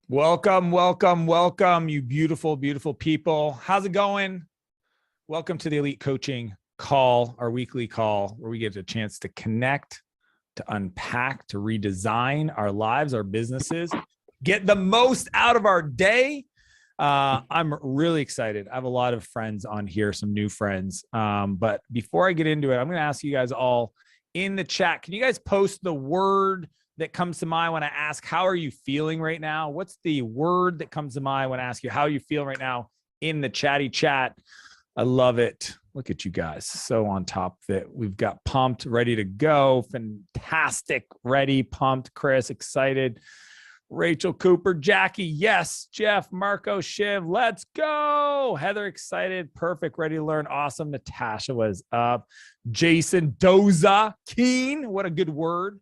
Welcome, welcome, welcome, you beautiful, beautiful people. How's it going? Welcome to the Elite Coaching Call, our weekly call where we get a chance to connect, to unpack, to redesign our lives, our businesses, get the most out of our day. I'm really excited. I have a lot of friends on here, some new friends. But before I get into it, I'm going to ask you guys all in the chat. Can you guys post the word that comes to mind when I ask, how are you feeling right now? What's the word that comes to mind when I ask you, how you feel right now in the chatty chat? I love it. Look at you guys. So on top of it. We've got pumped, ready to go. Fantastic. Ready, pumped. Chris, excited. Rachel Cooper, Jackie, yes. Jeff, Marco, Shiv, let's go. Heather, excited. Perfect. Ready to learn. Awesome. Natasha was up. Jason, Doza, keen. What a good word.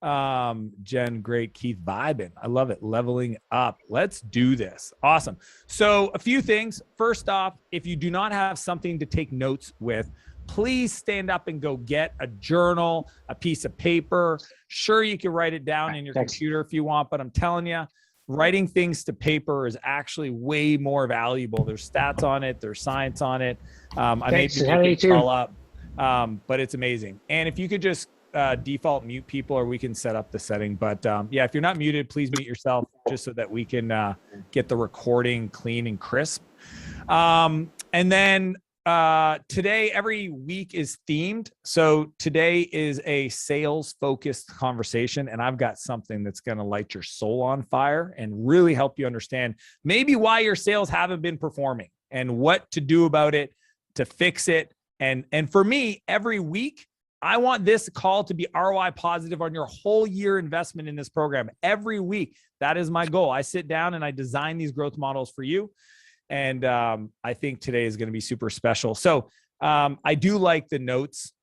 Jen, great. Keith, vibing. I love it. Leveling up. Let's do this. Awesome. So a few things. First off, if you do not have something to take notes with, please stand up and go get a journal, a piece of paper. Sure, you can write it down in your computer if you want, but I'm telling you, writing things to paper is actually way more valuable. There's stats on it. There's science on it. I may be making it all up, but it's amazing. And if you could just default mute people, or we can set up the setting. But yeah, if you're not muted, please mute yourself just so that we can get the recording clean and crisp. And then today, every week is themed. So today is a sales focused conversation, and I've got something that's going to light your soul on fire and really help you understand maybe why your sales haven't been performing and what to do about it to fix it. And for me, every week, I want this call to be ROI positive on your whole year investment in this program every week. That is my goal. I sit down and I design these growth models for you. And I think today is going to be super special. So I do like the notes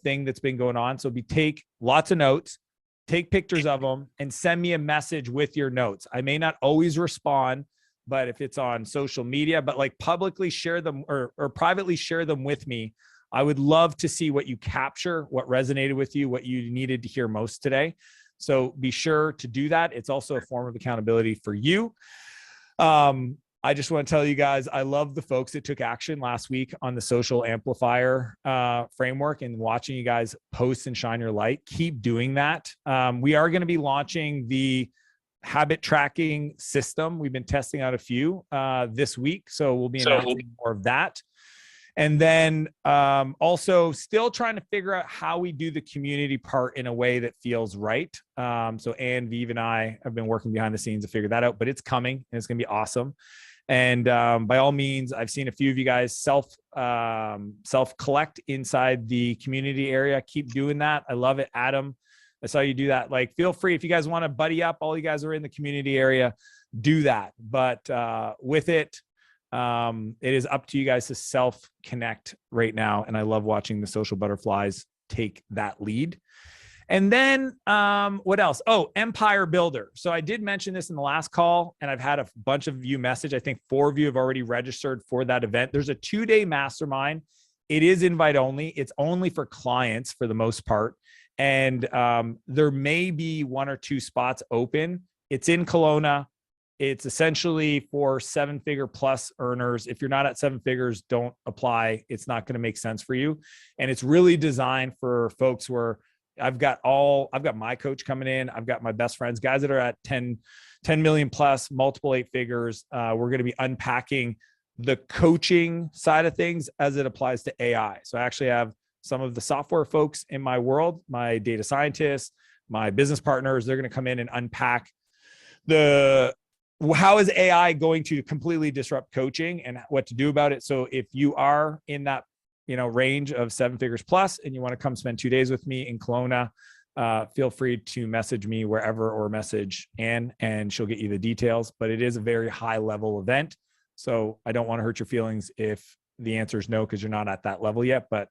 thing that's been going on. So take lots of notes, take pictures of them, and send me a message with your notes. I may not always respond, but if it's on social media, but like publicly share them or privately share them with me. I would love to see what you capture, what resonated with you, what you needed to hear most today. So be sure to do that. It's also a form of accountability for you. I just want to tell you guys, I love the folks that took action last week on the social amplifier framework and watching you guys post and shine your light. Keep doing that. We are going to be launching the habit tracking system. We've been testing out a few this week. So we'll be announcing more of that. And then also still trying to figure out how we do the community part in a way that feels right. So Ann, Vive, and I have been working behind the scenes to figure that out, but it's coming and it's going to be awesome. And by all means, I've seen a few of you guys self collect inside the community area. Keep doing that. I love it. Adam, I saw you do that. Like, feel free if you guys want to buddy up, all you guys are in the community area, do that. But with it, it is up to you guys to self connect right now. And I love watching the social butterflies take that lead. And then what else? Oh, Empire Builder. So I did mention this in the last call, and I've had a bunch of you message. I think 4 of you have already registered for that event. There's a 2-day mastermind. It is invite only. It's only for clients for the most part. And there may be 1 or 2 spots open. It's in Kelowna. It's essentially for 7-figure plus earners. If you're not at 7 figures, don't apply. It's not going to make sense for you. And it's really designed for folks where I've got my coach coming in. I've got my best friends, guys that are at 10 million plus, multiple 8 figures. We're going to be unpacking the coaching side of things as it applies to AI. So I actually have some of the software folks in my world, my data scientists, my business partners. They're going to come in and unpack how is AI going to completely disrupt coaching and what to do about it. So if you are in that range of 7 figures plus, and you want to come spend 2 days with me in Kelowna, feel free to message me wherever or message Ann, and she'll get you the details. But it is a very high level event. So I don't want to hurt your feelings if the answer is no, because you're not at that level yet. But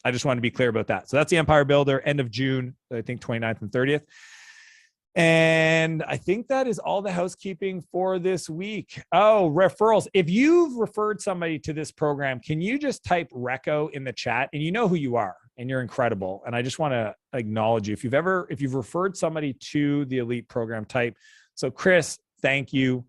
I just want to be clear about that. So that's the Empire Builder, end of June, I think 29th and 30th. And I think that is all the housekeeping for this week. Oh, referrals. If you've referred somebody to this program, can you just type Reco in the chat? And you know who you are, and you're incredible. And I just want to acknowledge you. If you've referred somebody to the Elite program, type. So Chris, thank you.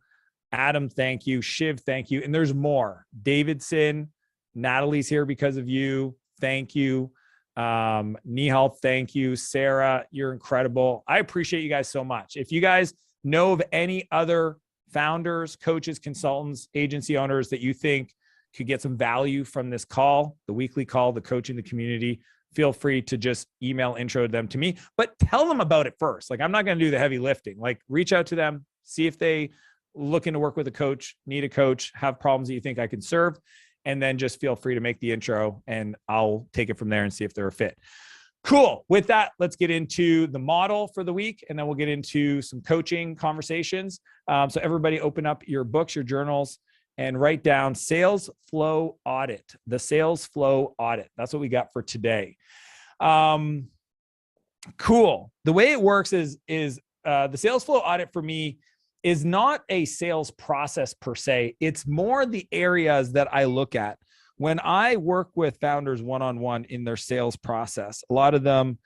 Adam, thank you. Shiv, thank you. And there's more. Davidson, Natalie's here because of you. Thank you. Nihal, thank you. Sarah, you're incredible. I appreciate you guys so much. If you guys know of any other founders, coaches, consultants, agency owners that you think could get some value from this call, the weekly call, the coaching, the community, feel free to just email intro them to me, but tell them about it first. Like, I'm not going to do the heavy lifting. Like, reach out to them, see if they looking to work with a coach, need a coach, have problems that you think I can serve. And then just feel free to make the intro and I'll take it from there and see if they're a fit. Cool. With that, let's get into the model for the week, and then we'll get into some coaching conversations. So everybody open up your books, your journals, and write down sales flow audit, the sales flow audit. That's what we got for today. Cool. The way it works is the sales flow audit for me is not a sales process per se. It's more the areas that I look at when I work with founders one-on-one in their sales process. A lot of them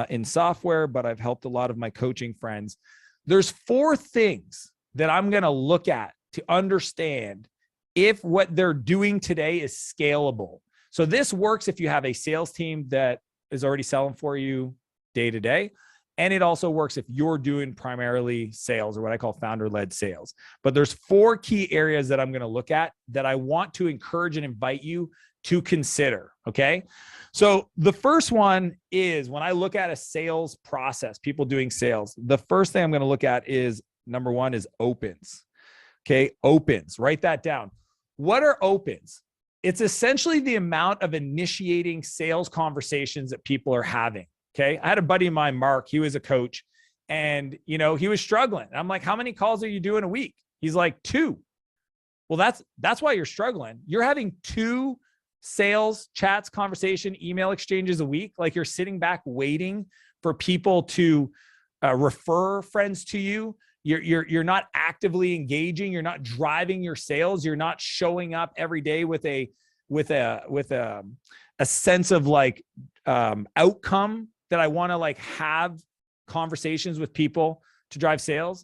in software, but I've helped a lot of my coaching friends. There's 4 things that I'm going to look at to understand if what they're doing today is scalable. So this works if you have a sales team that is already selling for you day to day. And it also works if you're doing primarily sales, or what I call founder-led sales. But there's 4 key areas that I'm going to look at that I want to encourage and invite you to consider. Okay. So the first one is, when I look at a sales process, people doing sales, the first thing I'm going to look at is, number 1 is opens. Okay. Opens, write that down. What are opens? It's essentially the amount of initiating sales conversations that people are having. Okay. I had a buddy of mine, Mark, he was a coach, and, he was struggling. I'm like, how many calls are you doing a week? He's like, 2. Well, that's why you're struggling. You're having 2 sales chats, conversation, email exchanges a week. Like, you're sitting back waiting for people to refer friends to you. You're not actively engaging. You're not driving your sales. You're not showing up every day with a sense of outcome that I want to have conversations with people to drive sales.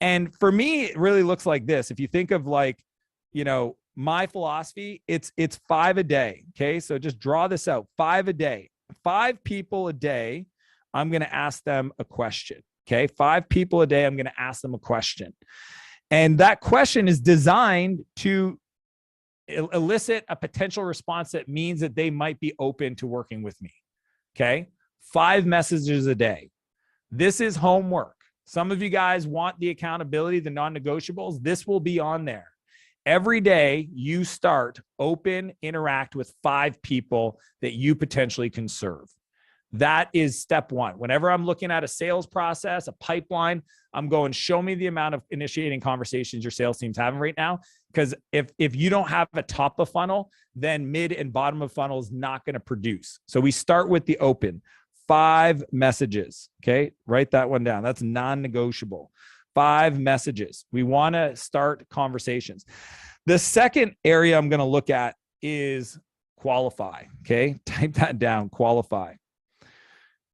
And for me, it really looks like this. If you think of my philosophy, it's 5 a day. Okay. So just draw this out. 5 a day, 5 people a day. I'm going to ask them a question. Okay. 5 people a day. I'm going to ask them a question. And that question is designed to elicit a potential response that means that they might be open to working with me. Okay. 5 messages a day. This is homework. Some of you guys want the accountability, the non-negotiables. This will be on there. Every day you start, open, interact with 5 people that you potentially can serve. That is step 1. Whenever I'm looking at a sales process, a pipeline, I'm going, show me the amount of initiating conversations your sales team's having right now. Because if you don't have a top of funnel, then mid and bottom of funnel is not going to produce. So we start with the open. 5 messages. Okay. Write that one down. That's non-negotiable. 5 messages. We want to start conversations. The second area I'm going to look at is qualify. Okay. Type that down. Qualify.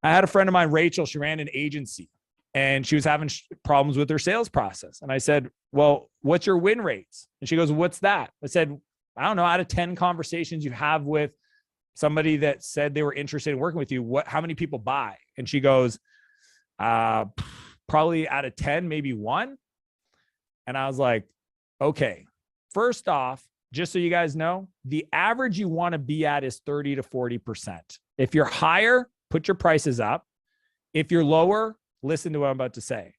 I had a friend of mine, Rachel. She ran an agency and she was having problems with her sales process. And I said, well, what's your win rates? And she goes, what's that? I said, I don't know, out of 10 conversations you have with somebody that said they were interested in working with you, how many people buy? And she goes, probably out of 10, maybe 1. And I was like, okay, first off, just so you guys know, the average you want to be at is 30 to 40%. If you're higher, put your prices up. If you're lower, listen to what I'm about to say.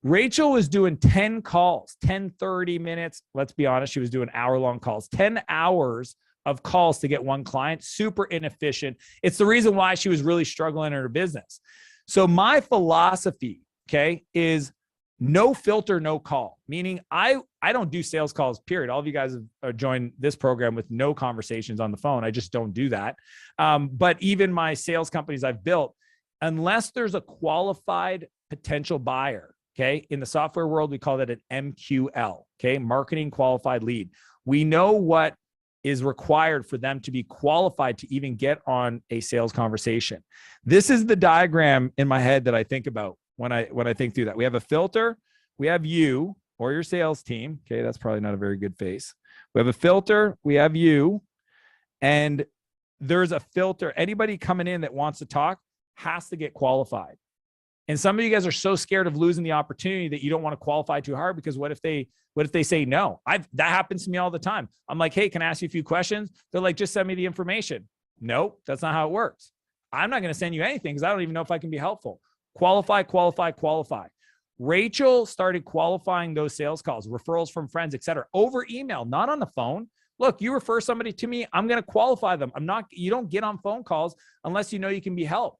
Rachel was doing 10 calls, 10, 30 minutes. Let's be honest. She was doing hour-long calls, 10 hours of calls to get 1 client, super inefficient. It's the reason why she was really struggling in her business. So my philosophy, okay, is no filter, no call. Meaning I don't do sales calls, period. All of you guys have joined this program with no conversations on the phone. I just don't do that. But even my sales companies I've built, unless there's a qualified potential buyer, okay, in the software world, we call that an MQL, okay, marketing qualified lead. We know what is required for them to be qualified to even get on a sales conversation. This is the diagram in my head that I think about when I think through that. We have a filter, we have you or your sales team. Okay, that's probably not a very good face. We have a filter, we have you, and there's a filter. Anybody coming in that wants to talk has to get qualified. And some of you guys are so scared of losing the opportunity that you don't want to qualify too hard, because what if they say no? That happens to me all the time. I'm like, hey, can I ask you a few questions? They're like, just send me the information. Nope, that's not how it works. I'm not going to send you anything because I don't even know if I can be helpful. Qualify, qualify, qualify. Rachel started qualifying those sales calls, referrals from friends, et cetera, over email, not on the phone. Look, you refer somebody to me, I'm going to qualify them. You don't get on phone calls unless you know you can be helped.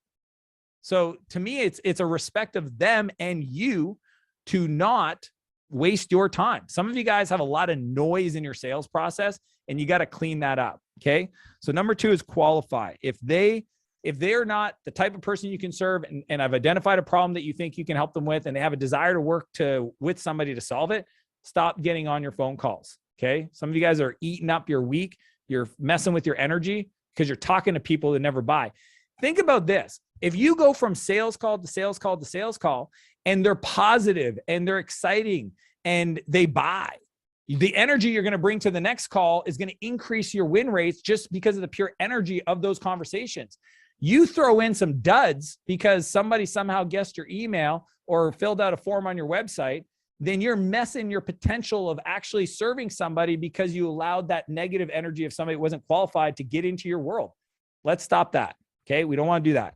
So to me, it's a respect of them and you to not waste your time. Some of you guys have a lot of noise in your sales process and you got to clean that up. Okay. So number 2 is qualify. If they're not the type of person you can serve, and I've identified a problem that you think you can help them with, and they have a desire to work with somebody to solve it, stop getting on your phone calls. Okay. Some of you guys are eating up your week. You're messing with your energy because you're talking to people that never buy. Think about this. If you go from sales call to sales call to sales call, and they're positive and they're exciting and they buy, the energy you're going to bring to the next call is going to increase your win rates just because of the pure energy of those conversations. You throw in some duds because somebody somehow guessed your email or filled out a form on your website, then you're messing your potential of actually serving somebody because you allowed that negative energy of somebody who wasn't qualified to get into your world. Let's stop that. Okay. We don't want to do that.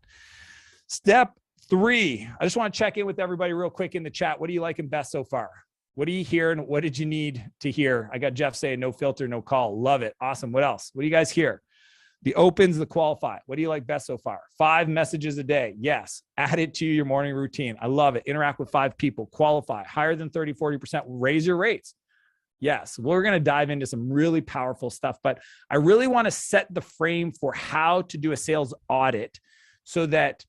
Step 3, I just want to check in with everybody real quick in the chat. What do you liking best so far? What do you hear and what did you need to hear? I got Jeff saying no filter, no call. Love it. Awesome. What else? What do you guys hear? The opens, the qualify. What do you like best so far? 5 messages a day. Yes. Add it to your morning routine. I love it. Interact with 5 people. Qualify. Higher than 30, 40%. Raise your rates. Yes. We're going to dive into some really powerful stuff, but I really want to set the frame for how to do a sales audit so that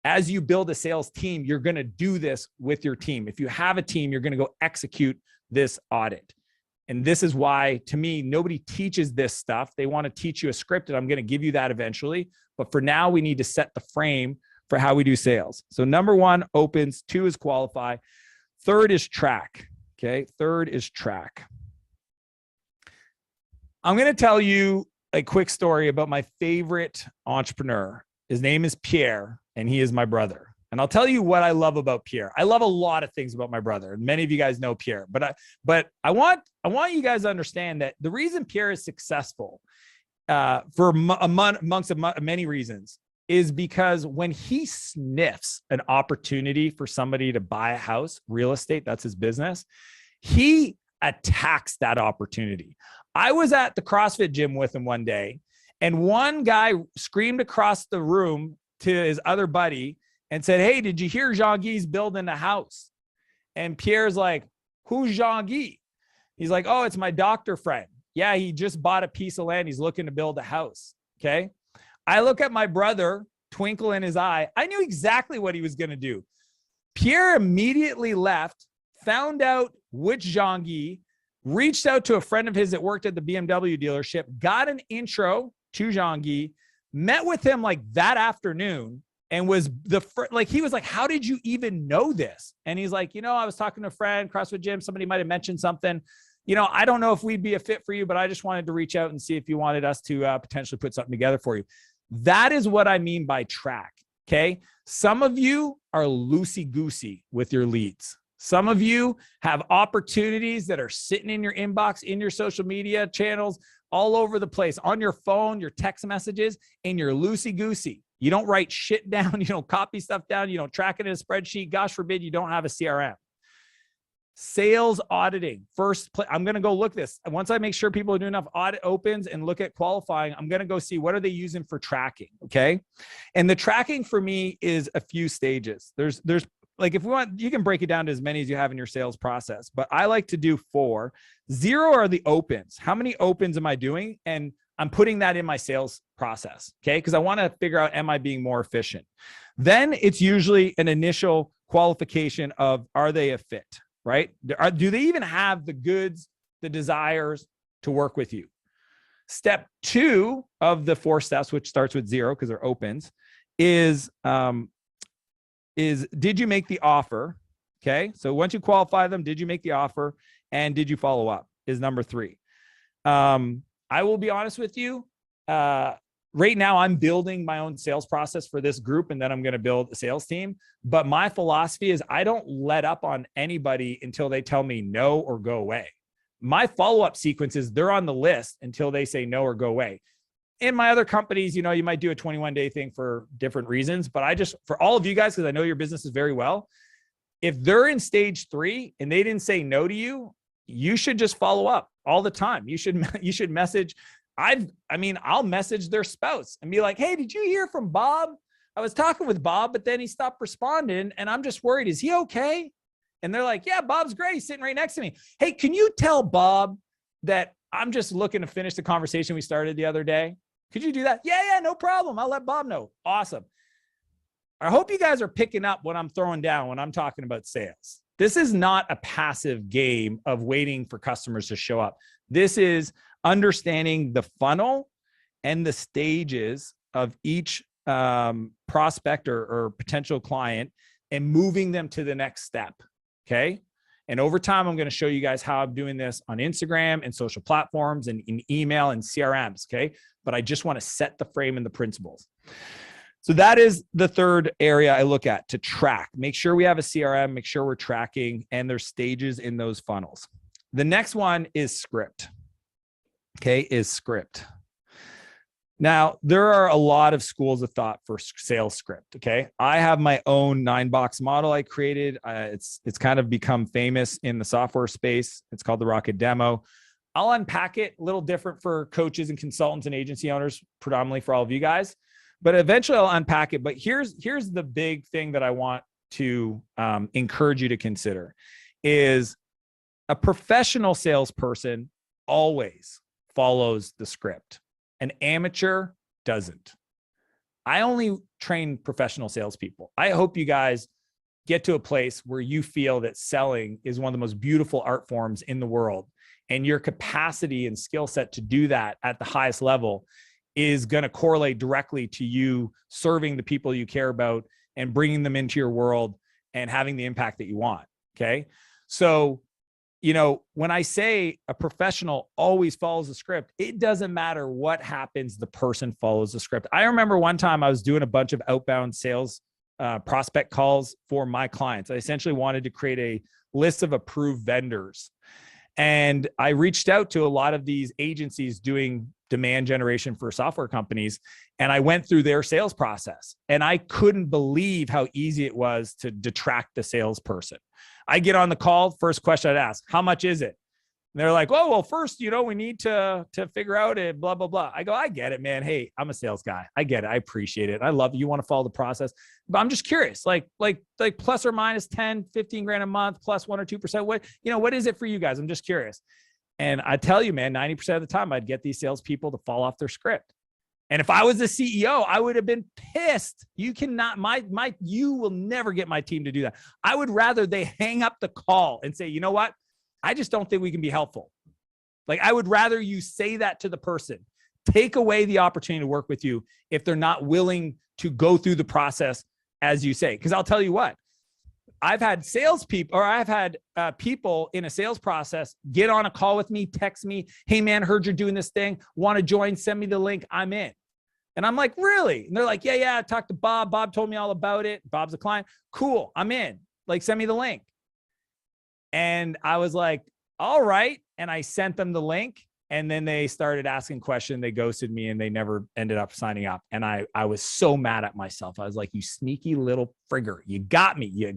as you build a sales team, you're going to do this with your team. If you have a team, you're going to go execute this audit. And this is why, to me, nobody teaches this stuff. They want to teach you a script, and I'm going to give you that eventually. But for now, we need to set the frame for how we do sales. So number 1, opens. 2 is qualify. 3rd is track. Okay. 3rd is track. I'm going to tell you a quick story about my favorite entrepreneur. His name is Pierre, and he is my brother. And I'll tell you what I love about Pierre. I love a lot of things about my brother, and many of you guys know Pierre. But I want you guys to understand that the reason Pierre is successful, amongst many reasons, is because when he sniffs an opportunity for somebody to buy a house, real estate, that's his business, he attacks that opportunity. I was at the CrossFit gym with him one day, and one guy screamed across the room to his other buddy and said, hey, did you hear Jean-Guy's building a house? And Pierre's like, who's Jean-Guy? He's like, oh, it's my doctor friend. Yeah, he just bought a piece of land. He's looking to build a house. Okay. I look at my brother, twinkle in his eye. I knew exactly what he was going to do. Pierre immediately left, found out which Jean-Guy, reached out to a friend of his that worked at the BMW dealership, got an intro to Jean-Guy, met with him like that afternoon, and was he was like, how did you even know this? And he's like, I was talking to a friend, CrossFit gym, somebody might've mentioned something. I don't know if we'd be a fit for you, but I just wanted to reach out and see if you wanted us to potentially put something together for you. That is what I mean by track. Okay. Some of you are loosey-goosey with your leads. Some of you have opportunities that are sitting in your inbox, in your social media channels, all over the place, on your phone, your text messages, and you're loosey-goosey. You don't write shit down. You don't copy stuff down. You don't track it in a spreadsheet. Gosh forbid you don't have a CRM. Sales auditing. I'm going to go look this. Once I make sure people are doing enough audit opens and look at qualifying, I'm going to go see what are they using for tracking. Okay. And the tracking for me is a few stages. There's like, if we want, you can break it down to as many as you have in your sales process, but I like to do 4. 0 are the opens. How many opens am I doing? And I'm putting that in my sales process. Okay. Cause I want to figure out, am I being more efficient? Then it's usually an initial qualification of, are they a fit, right? Do they even have the goods, the desires to work with you? Step 2 of the 4 steps, which starts with 0 because they're opens, is did you make the offer Okay. So once you qualify them, did you make the offer and did you follow up is number 3. I will be honest with you. Right now I'm building my own sales process for this group, and then I'm going to build a sales team. But my philosophy is I don't let up on anybody until they tell me no or go away. My follow-up sequence is they're on the list until they say no or go away. In my other companies, you might do a 21-day thing for different reasons, but for all of you guys, because I know your business is very well, if they're in stage 3 and they didn't say no to you, you should just follow up all the time. You should message. I'll message their spouse and be like, hey, did you hear from Bob? I was talking with Bob, but then he stopped responding and I'm just worried. Is he okay? And they're like, yeah, Bob's great. He's sitting right next to me. Hey, can you tell Bob that I'm just looking to finish the conversation we started the other day? Could you do that? Yeah, no problem. I'll let Bob know. Awesome. I hope you guys are picking up what I'm throwing down when I'm talking about sales. This is not a passive game of waiting for customers to show up. This is understanding the funnel and the stages of each prospect or potential client and moving them to the next step. Okay. And over time, I'm going to show you guys how I'm doing this on Instagram and social platforms and in email and CRMs. Okay. But I just want to set the frame and the principles. So that is the third area I look at to track. Make sure we have a CRM, make sure we're tracking, and there's stages in those funnels. The next one is script. Okay, is script. Now, there are a lot of schools of thought for sales script, okay? I have my own 9-box model I created. It's kind of become famous in the software space. It's called the Rocket Demo. I'll unpack it a little different for coaches and consultants and agency owners, predominantly for all of you guys. But eventually I'll unpack it. But here's the big thing that I want to encourage you to consider is a professional salesperson always follows the script. An amateur doesn't. I only train professional salespeople. I hope you guys get to a place where you feel that selling is one of the most beautiful art forms in the world. And your capacity and skill set to do that at the highest level is going to correlate directly to you serving the people you care about and bringing them into your world and having the impact that you want. Okay. So, when I say a professional always follows the script, it doesn't matter what happens, the person follows the script. I remember one time I was doing a bunch of outbound sales prospect calls for my clients. I essentially wanted to create a list of approved vendors. And I reached out to a lot of these agencies doing demand generation for software companies. And I went through their sales process and I couldn't believe how easy it was to detract the salesperson. I get on the call, first question I'd ask, how much is it? And they're like, oh, well, first, we need to figure out it, blah, blah, blah. I go, I get it, man. Hey, I'm a sales guy. I get it. I appreciate it. I love you want to follow the process, but I'm just curious, like plus or minus 10, 15 grand a month, plus 1 or 2%. What is it for you guys? I'm just curious. And I tell you, man, 90% of the time I'd get these salespeople to fall off their script. And if I was the CEO, I would have been pissed. You cannot, you will never get my team to do that. I would rather they hang up the call and say, you know what? I just don't think we can be helpful. Like, I would rather you say that to the person, take away the opportunity to work with you if they're not willing to go through the process as you say. Because I'll tell you what, I've had salespeople, or I've had people in a sales process get on a call with me, text me, hey man, heard you're doing this thing, want to join, send me the link, I'm in. And I'm like, really? And they're like, yeah, I talked to Bob. Bob told me all about it. Bob's a client. Cool, I'm in. Like, send me the link. And I was like, all right. And I sent them the link. And then they started asking questions. They ghosted me and they never ended up signing up. And I was so mad at myself. I was like, you sneaky little frigger. You got me.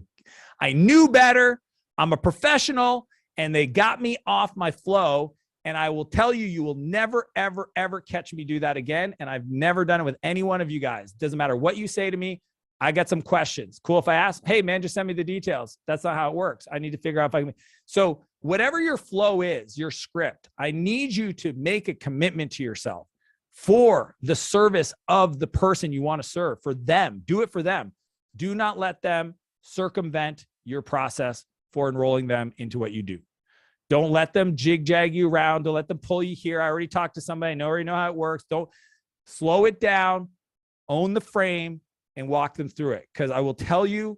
I knew better. I'm a professional. And they got me off my flow. And I will tell you, you will never, ever, ever catch me do that again. And I've never done it with any one of you guys. Doesn't matter what you say to me. I got some questions. Cool if I ask, hey man, just send me the details. That's not how it works. I need to figure out if I can. So whatever your flow is, your script, I need you to make a commitment to yourself for the service of the person you want to serve, for them. Do it for them. Do not let them circumvent your process for enrolling them into what you do. Don't let them jig-jag you around. Don't let them pull you here. I already talked to somebody. I already know how it works. Don't slow it down, own the frame, and walk them through it. Because I will tell you,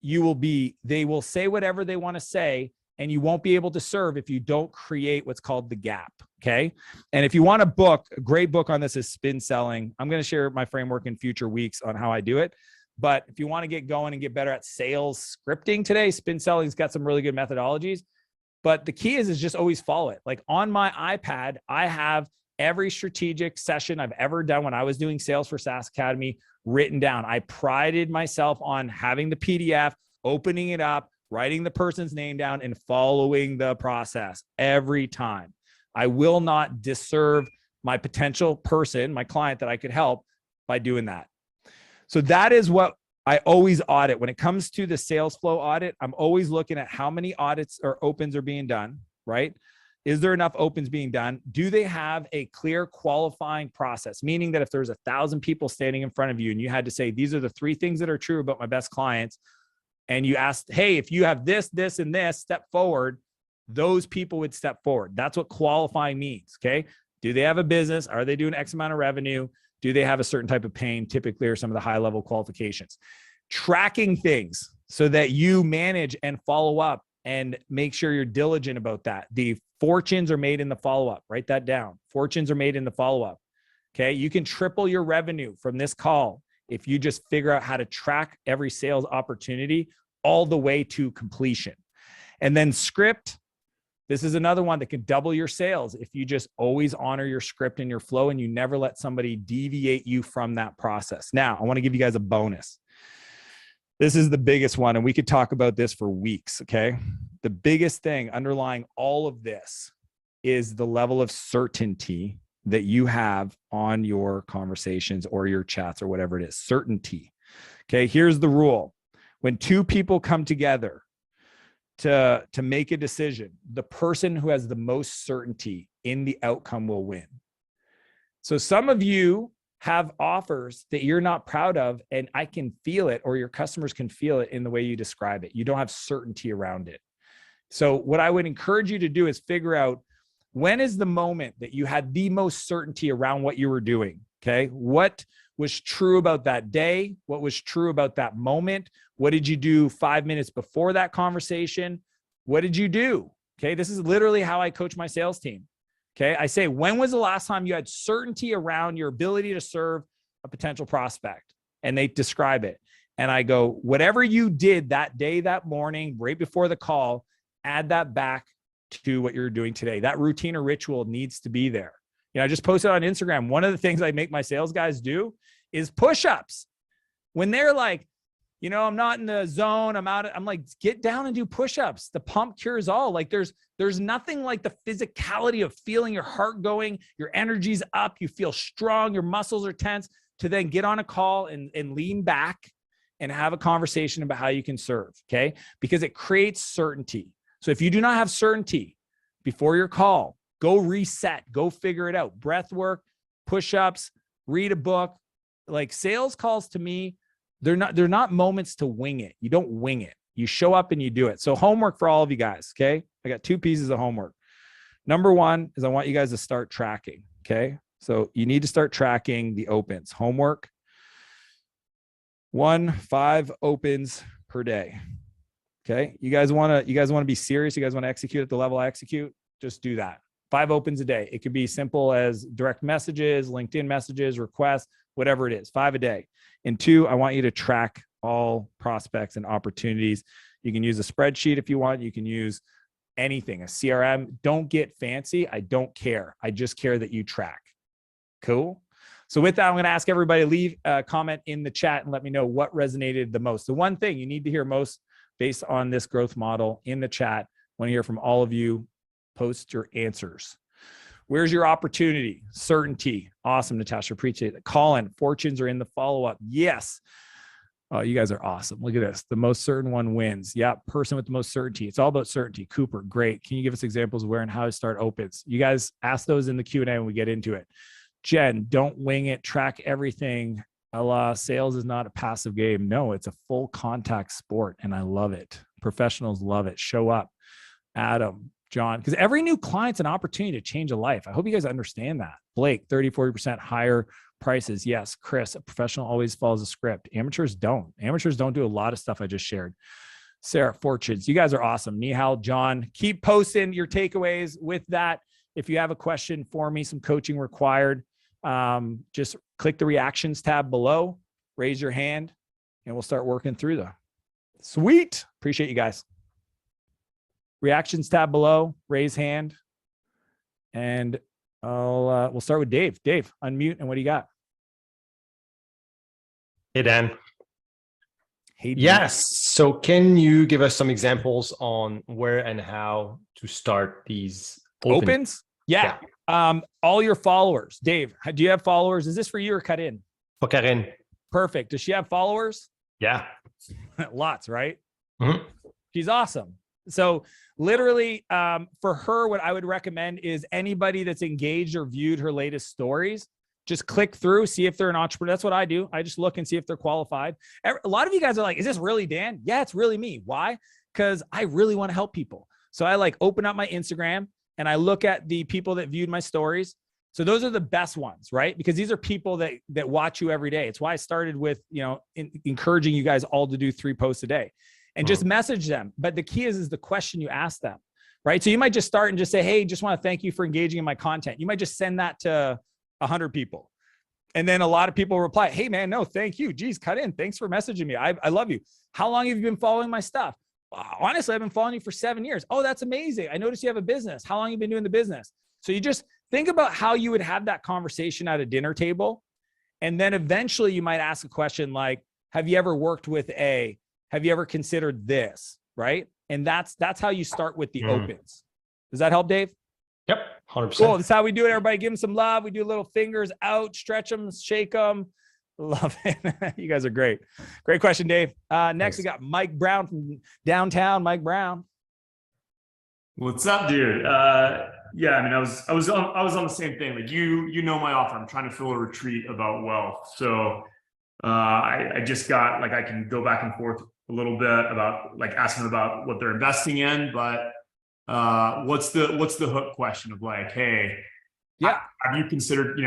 they will say whatever they want to say, and you won't be able to serve if you don't create what's called the gap. Okay. And if you want a great book on this is Spin Selling. I'm going to share my framework in future weeks on how I do it. But if you want to get going and get better at sales scripting today, Spin Selling's got some really good methodologies. But the key is just always follow it. Like on my iPad, I have every strategic session I've ever done when I was doing sales for SaaS Academy written down. I prided myself on having the PDF, opening it up, writing the person's name down, and following the process every time. I will not disserve my potential person, my client that I could help by doing that. So that is what I always audit. When it comes to the sales flow audit, I'm always looking at how many audits or opens are being done, right? Is there enough opens being done? Do they have a clear qualifying process? Meaning that if there's 1,000 people standing in front of you and you had to say, these are the 3 things that are true about my best clients, and you asked, hey, if you have this, this, and this, step forward, those people would step forward. That's what qualifying means, okay? Do they have a business? Are they doing X amount of revenue? Do they have a certain type of pain, typically, or some of the high-level qualifications? Tracking things so that you manage and follow up and make sure you're diligent about that. The fortunes are made in the follow-up. Write that down. Fortunes are made in the follow-up, okay? You can triple your revenue from this call if you just figure out how to track every sales opportunity all the way to completion. And then script. This is another one that can double your sales if you just always honor your script and your flow and you never let somebody deviate you from that process. Now, I want to give you guys a bonus. This is the biggest one, and we could talk about this for weeks, okay? The biggest thing underlying all of this is the level of certainty that you have on your conversations or your chats or whatever it is. Certainty, okay? Here's the rule. When 2 people come together to make a decision, the person who has the most certainty in the outcome will win. So some of you have offers that you're not proud of, and I can feel it, or your customers can feel it in the way you describe it. You don't have certainty around it. So what I would encourage you to do is figure out, when is the moment that you had the most certainty around what you were doing, okay? What was true about that day? What was true about that moment? What did you do 5 minutes before that conversation? What did you do? Okay, this is literally how I coach my sales team. Okay, I say, when was the last time you had certainty around your ability to serve a potential prospect? And they describe it. And I go, whatever you did that day, that morning, right before the call, add that back to what you're doing today. That routine or ritual needs to be there. You know, I just posted on Instagram. One of the things I make my sales guys do is push-ups. When they're like, you know, I'm not in the zone, I'm like, get down and do push-ups. The pump cures all. Like there's nothing like the physicality of feeling your heart going, your energy's up, you feel strong, your muscles are tense, to then get on a call and lean back and have a conversation about how you can serve, okay? Because it creates certainty. So if you do not have certainty before your call, go reset, go figure it out. Breath work, push-ups, read a book. Like sales calls to me, they're not moments to wing it. You don't wing it. You show up and you do it. So homework for all of you guys, okay? I got 2 pieces of homework. Number 1 is I want you guys to start tracking, okay? So you need to start tracking the opens. Homework, 5 opens per day. Okay. You guys want to be serious. You guys want to execute at the level I execute. Just do that. 5 opens a day. It could be simple as direct messages, LinkedIn messages, requests, whatever it is, 5 a day. And 2, I want you to track all prospects and opportunities. You can use a spreadsheet if you want. You can use anything, a CRM. Don't get fancy. I don't care. I just care that you track. Cool. So with that, I'm going to ask everybody to leave a comment in the chat and let me know what resonated the most. The one thing you need to hear most based on this growth model in the chat. I want to hear from all of you. Post your answers. Where's your opportunity? Certainty. Awesome, Natasha. Appreciate it. Colin, fortunes are in the follow-up. Yes. Oh, you guys are awesome. Look at this. The most certain one wins. Yeah, person with the most certainty. It's all about certainty. Cooper, great. Can you give us examples of where and how to start opens? You guys ask those in the Q&A when we get into it. Jen, don't wing it. Track everything. Sales is not a passive game. No, it's a full contact sport, and I love it. Professionals love it. Show up. Adam, John, because every new client's an opportunity to change a life. I hope you guys understand that. Blake, 30-40% higher prices. Yes. Chris, a professional always follows a script. Amateurs don't. Amateurs don't do a lot of stuff I just shared. Sarah, Fortunes, you guys are awesome. Nihal, John, keep posting your takeaways with that. If you have a question for me, some coaching required, just click the reactions tab below, raise your hand, and we'll start working through them. Sweet. Appreciate you guys. Reactions tab below, raise hand, and we'll start with Dave. Dave, unmute, and what do you got? Hey, Dan. Hey, Dave. Yes. So can you give us some examples on where and how to start these opens? Yeah. All your followers. Dave, do you have followers? Is this for you or cut in? For Karen. Perfect. Does she have followers? Yeah. Lots, right? Mm-hmm. She's awesome. So literally for her, what I would recommend is anybody that's engaged or viewed her latest stories, just click through, see if they're an entrepreneur. That's what I do. I just look and see if they're qualified. A lot of you guys are like, is this really Dan? Yeah, it's really me. Why? Because I really want to help people. So I like open up my Instagram and I look at the people that viewed my stories. So those are the best ones, right? Because these are people that watch you every day. It's why I started with, encouraging you guys all to do 3 posts a day and just message them. But the key is the question you ask them, right? So you might just start and just say, hey, just want to thank you for engaging in my content. You might just send that to 100 people. And then a lot of people reply, hey man, no, thank you. Geez, cut in. Thanks for messaging me. I love you. How long have you been following my stuff? Honestly, I've been following you for 7 years. Oh, that's amazing. I noticed you have a business. How long have you been doing the business? So you just think about how you would have that conversation at a dinner table. And then eventually you might ask a question like, have you ever worked with A? Have you ever considered this? Right. And that's how you start with the opens. Does that help, Dave? Yep. 100%. Cool. That's how we do it. Everybody give them some love. We do little fingers out, stretch them, shake them. Love it. You guys are great. Great question, Dave. Next, we got Mike Brown from downtown. Mike Brown. What's up, dude? Yeah, I mean, I was on the same thing. Like you know my offer. I'm trying to fill a retreat about wealth. So I just got like I can go back and forth a little bit about like asking about what they're investing in, but what's the hook question of like, hey, yeah, have you considered,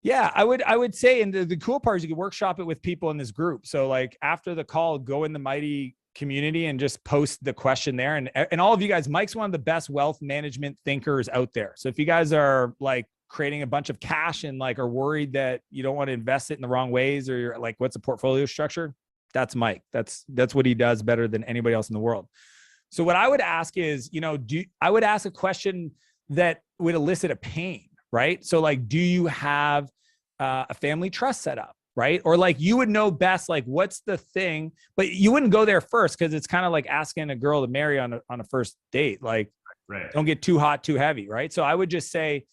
Yeah, I would say, and the cool part is you can workshop it with people in this group. So like after the call, go in the Mighty community and just post the question there. And all of you guys, Mike's one of the best wealth management thinkers out there. So if you guys are like creating a bunch of cash and like are worried that you don't want to invest it in the wrong ways, or you're like, what's the portfolio structure? That's Mike. That's what he does better than anybody else in the world. So what I would ask is, I would ask a question that would elicit a pain, right? So like, do you have a family trust set up? Right? Or like you would know best, like what's the thing, but you wouldn't go there first because it's kind of like asking a girl to marry on a first date. Like, right. Don't get too hot, too heavy. Right. So I would just say,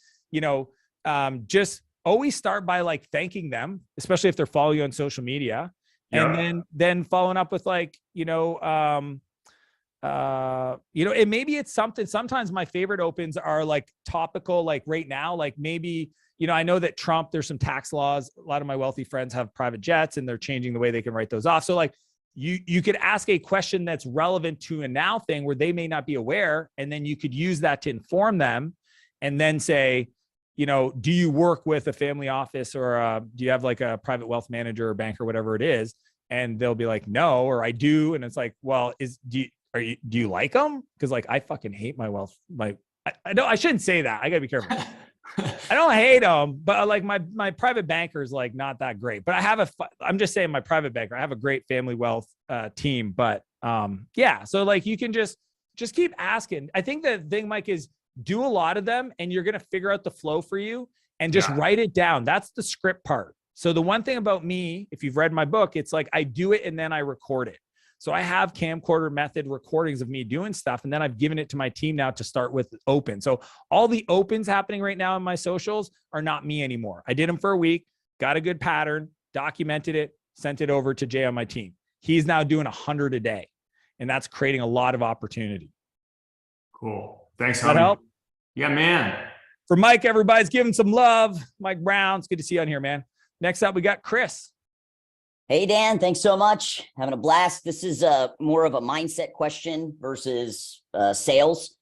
just always start by like thanking them, especially if they're following you on social media. Yeah. And then following up with like, and maybe it's something, sometimes my favorite opens are like topical, like right now, like maybe, I know that Trump, there's some tax laws. A lot of my wealthy friends have private jets and they're changing the way they can write those off. So like you could ask a question that's relevant to a now thing where they may not be aware. And then you could use that to inform them and then say, do you work with a family office or do you have like a private wealth manager or bank or whatever it is? And they'll be like, no, or I do. And it's like, well, do you like them? Cause like, I fucking hate my wealth. I shouldn't say that. I gotta be careful. I don't hate them, but like my private banker is like not that great, but I'm just saying my private banker, I have a great family wealth team, but yeah. So like you can just keep asking. I think the thing, Mike, is do a lot of them and you're going to figure out the flow for you and just write it down. That's the script part. So the one thing about me, if you've read my book, it's like I do it and then I record it. So I have camcorder method recordings of me doing stuff. And then I've given it to my team now to start with open. So all the opens happening right now in my socials are not me anymore. I did them for a week, got a good pattern, documented it, sent it over to Jay on my team. He's now doing 100 a day. And that's creating a lot of opportunity. Cool. Thanks. Does that help? Yeah, man. For Mike, everybody's giving some love. Mike Brown, it's good to see you on here, man. Next up, we got Chris. Hey, Dan, thanks so much. Having a blast. This is more of a mindset question versus sales.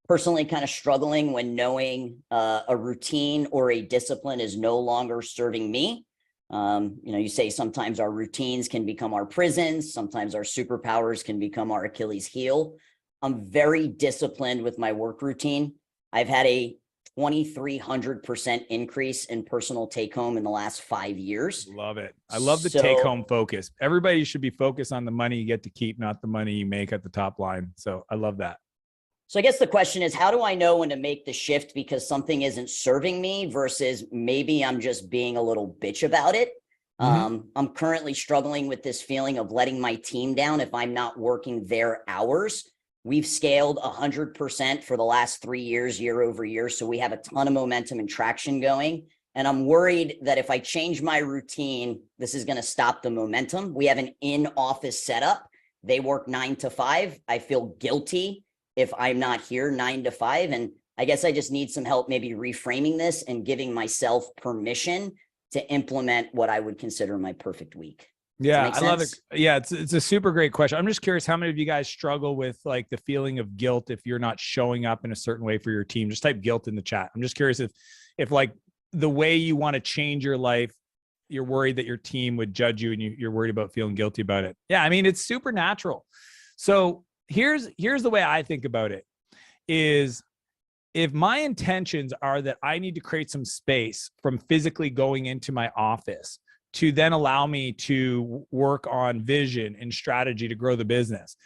personally kind of struggling when knowing a routine or a discipline is no longer serving me. You say sometimes our routines can become our prisons. Sometimes our superpowers can become our Achilles heel. I'm very disciplined with my work routine. I've had a 2,300% increase in personal take home in the last 5 years. Love it. I love the take home focus. Everybody should be focused on the money you get to keep, not the money you make at the top line. So I love that. So I guess the question is, how do I know when to make the shift because something isn't serving me versus maybe I'm just being a little bitch about it? I'm currently struggling with this feeling of letting my team down if I'm not working their hours. We've scaled 100% for the last 3 years, year over year. So we have a ton of momentum and traction going. And I'm worried that if I change my routine, this is going to stop the momentum. We have an in-office setup. They work 9 to 5. I feel guilty if I'm not here 9 to 5. And I guess I just need some help maybe reframing this and giving myself permission to implement what I would consider my perfect week. Yeah, I love it. Yeah, it's a super great question. I'm just curious how many of you guys struggle with like the feeling of guilt if you're not showing up in a certain way for your team. Just type guilt in the chat. I'm just curious if like the way you want to change your life, you're worried that your team would judge you and you're worried about feeling guilty about it. Yeah, I mean, it's super natural. So here's the way I think about it is if my intentions are that I need to create some space from physically going into my office to then allow me to work on vision and strategy to grow the business,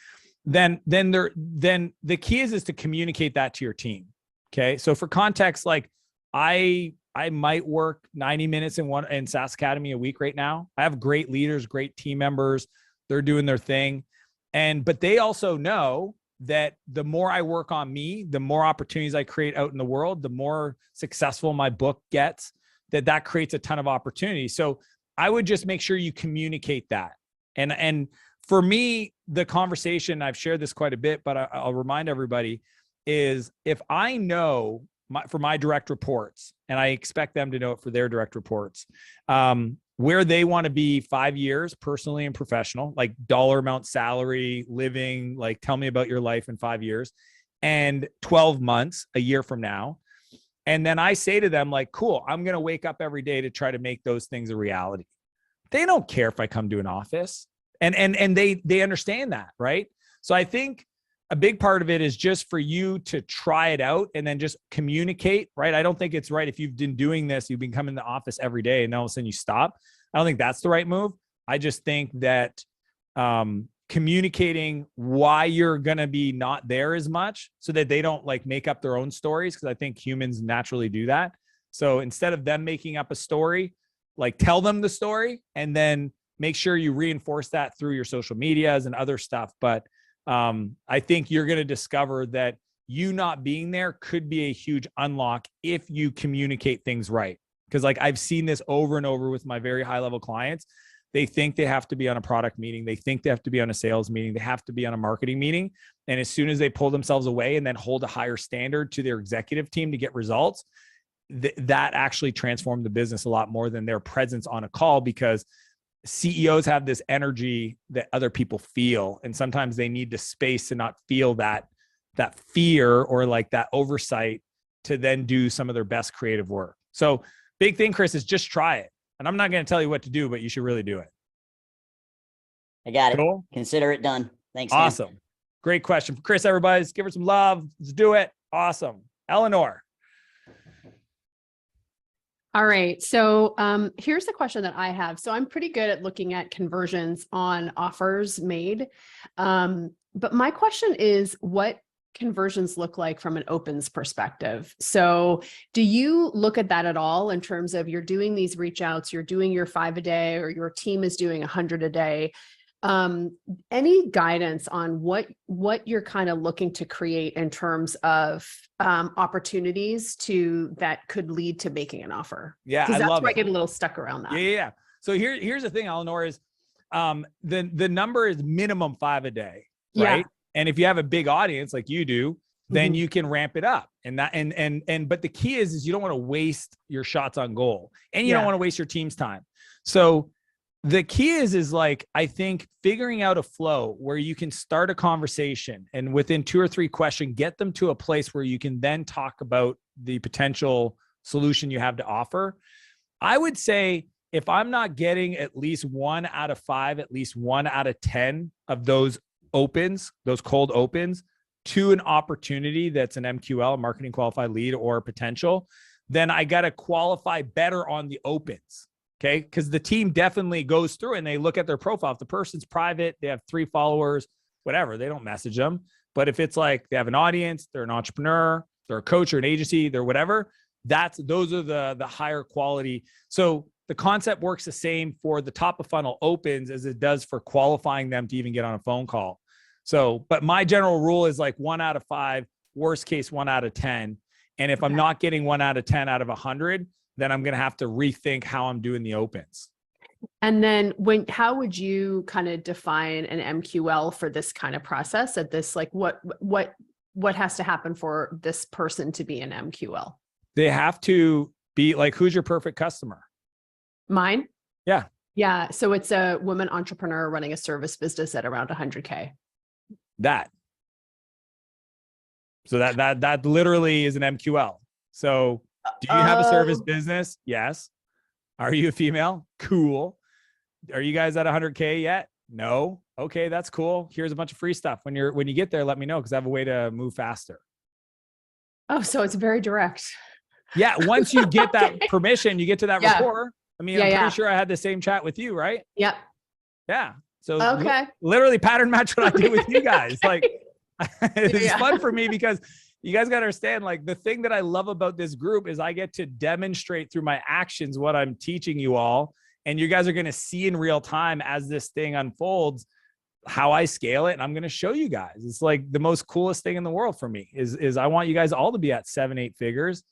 then the key is to communicate that to your team. Okay. So for context, like I might work 90 minutes in SaaS Academy a week right now. I have great leaders, great team members. They're doing their thing. But they also know that the more I work on me, the more opportunities I create out in the world, the more successful my book gets, that creates a ton of opportunity. So I would just make sure you communicate that. And for me, the conversation, I've shared this quite a bit, but I'll remind everybody, is if I know for my direct reports, and I expect them to know it for their direct reports, where they want to be 5 years, personally and professional, like dollar amount salary, living, like tell me about your life in 5 years, and 12 months, a year from now. And then I say to them, like, cool, I'm going to wake up every day to try to make those things a reality. They don't care if I come to an office, and they understand that, right? So I think a big part of it is just for you to try it out and then just communicate, right? I don't think it's right if you've been doing this, you've been coming to the office every day and all of a sudden you stop. I don't think that's the right move. I just think that communicating why you're going to be not there as much so that they don't like make up their own stories, because I think humans naturally do that. So instead of them making up a story, like tell them the story and then make sure you reinforce that through your social medias and other stuff. But I think you're going to discover that you not being there could be a huge unlock if you communicate things right. Because like I've seen this over and over with my very high level clients. They think they have to be on a product meeting. They think they have to be on a sales meeting. They have to be on a marketing meeting. And as soon as they pull themselves away and then hold a higher standard to their executive team to get results, that actually transformed the business a lot more than their presence on a call, because CEOs have this energy that other people feel. And sometimes they need the space to not feel that fear or like that oversight to then do some of their best creative work. So big thing, Chris, is just try it. And I'm not going to tell you what to do, but you should really do it. I got Cool. it. Consider it done. Thanks, Dan. Awesome. Great question. Chris, everybody, let's give her some love. Let's do it. Awesome. Eleanor. All right. So here's the question that I have. So I'm pretty good at looking at conversions on offers made. But my question is, what conversions look like from an opens perspective? So do you look at that at all in terms of you're doing these reach outs, you're doing your 5 a day, or your team is doing 100 a day? Any guidance on what you're kind of looking to create in terms of opportunities that could lead to making an offer? Yeah, because that's love where it. I get a little stuck around that. Yeah. So here's the thing, Eleanor, is the number is minimum 5 a day, right? Yeah. And if you have a big audience like you do, then you can ramp it up. But the key is you don't want to waste your shots on goal, and you don't want to waste your team's time. So The key is like, I think figuring out a flow where you can start a conversation and within 2 or 3 questions, get them to a place where you can then talk about the potential solution you have to offer. I would say if I'm not getting at least 1 out of 5, at least 1 out of 10 of those opens, those cold opens to an opportunity that's an MQL, a marketing qualified lead or potential, then I got to qualify better on the opens. Okay. Because the team definitely goes through and they look at their profile. If the person's private, they have 3 followers, whatever, they don't message them. But if it's like they have an audience, they're an entrepreneur, they're a coach or an agency, they're whatever, those are the higher quality. So the concept works the same for the top of funnel opens as it does for qualifying them to even get on a phone call. So, but my general rule is like 1 out of 5, worst case 1 out of 10. And if I'm not getting 1 out of 10 out of 100, then I'm going to have to rethink how I'm doing the opens. And then how would you kind of define an MQL for this kind of process at this, like what has to happen for this person to be an MQL? They have to be like, who's your perfect customer? Mine? Yeah. Yeah. So it's a woman entrepreneur running a service business at around 100K. So that literally is an MQL. So do you have a service business? Yes. Are you a female? Cool. Are you guys at 100K yet? No. Okay, that's cool. Here's a bunch of free stuff. When you get there, let me know because I have a way to move faster. Oh, so it's very direct. Yeah. Once you get that permission, you get to that rapport. I mean, I'm pretty sure I had the same chat with you, right? Yep. Yeah. So okay. Literally pattern match what I did with you guys. Like it's fun for me because you guys got to understand, like the thing that I love about this group is I get to demonstrate through my actions what I'm teaching you all. And you guys are going to see in real time as this thing unfolds, how I scale it. And I'm going to show you guys. It's like the most coolest thing in the world for me is I want you guys all to be at 7-8 figures.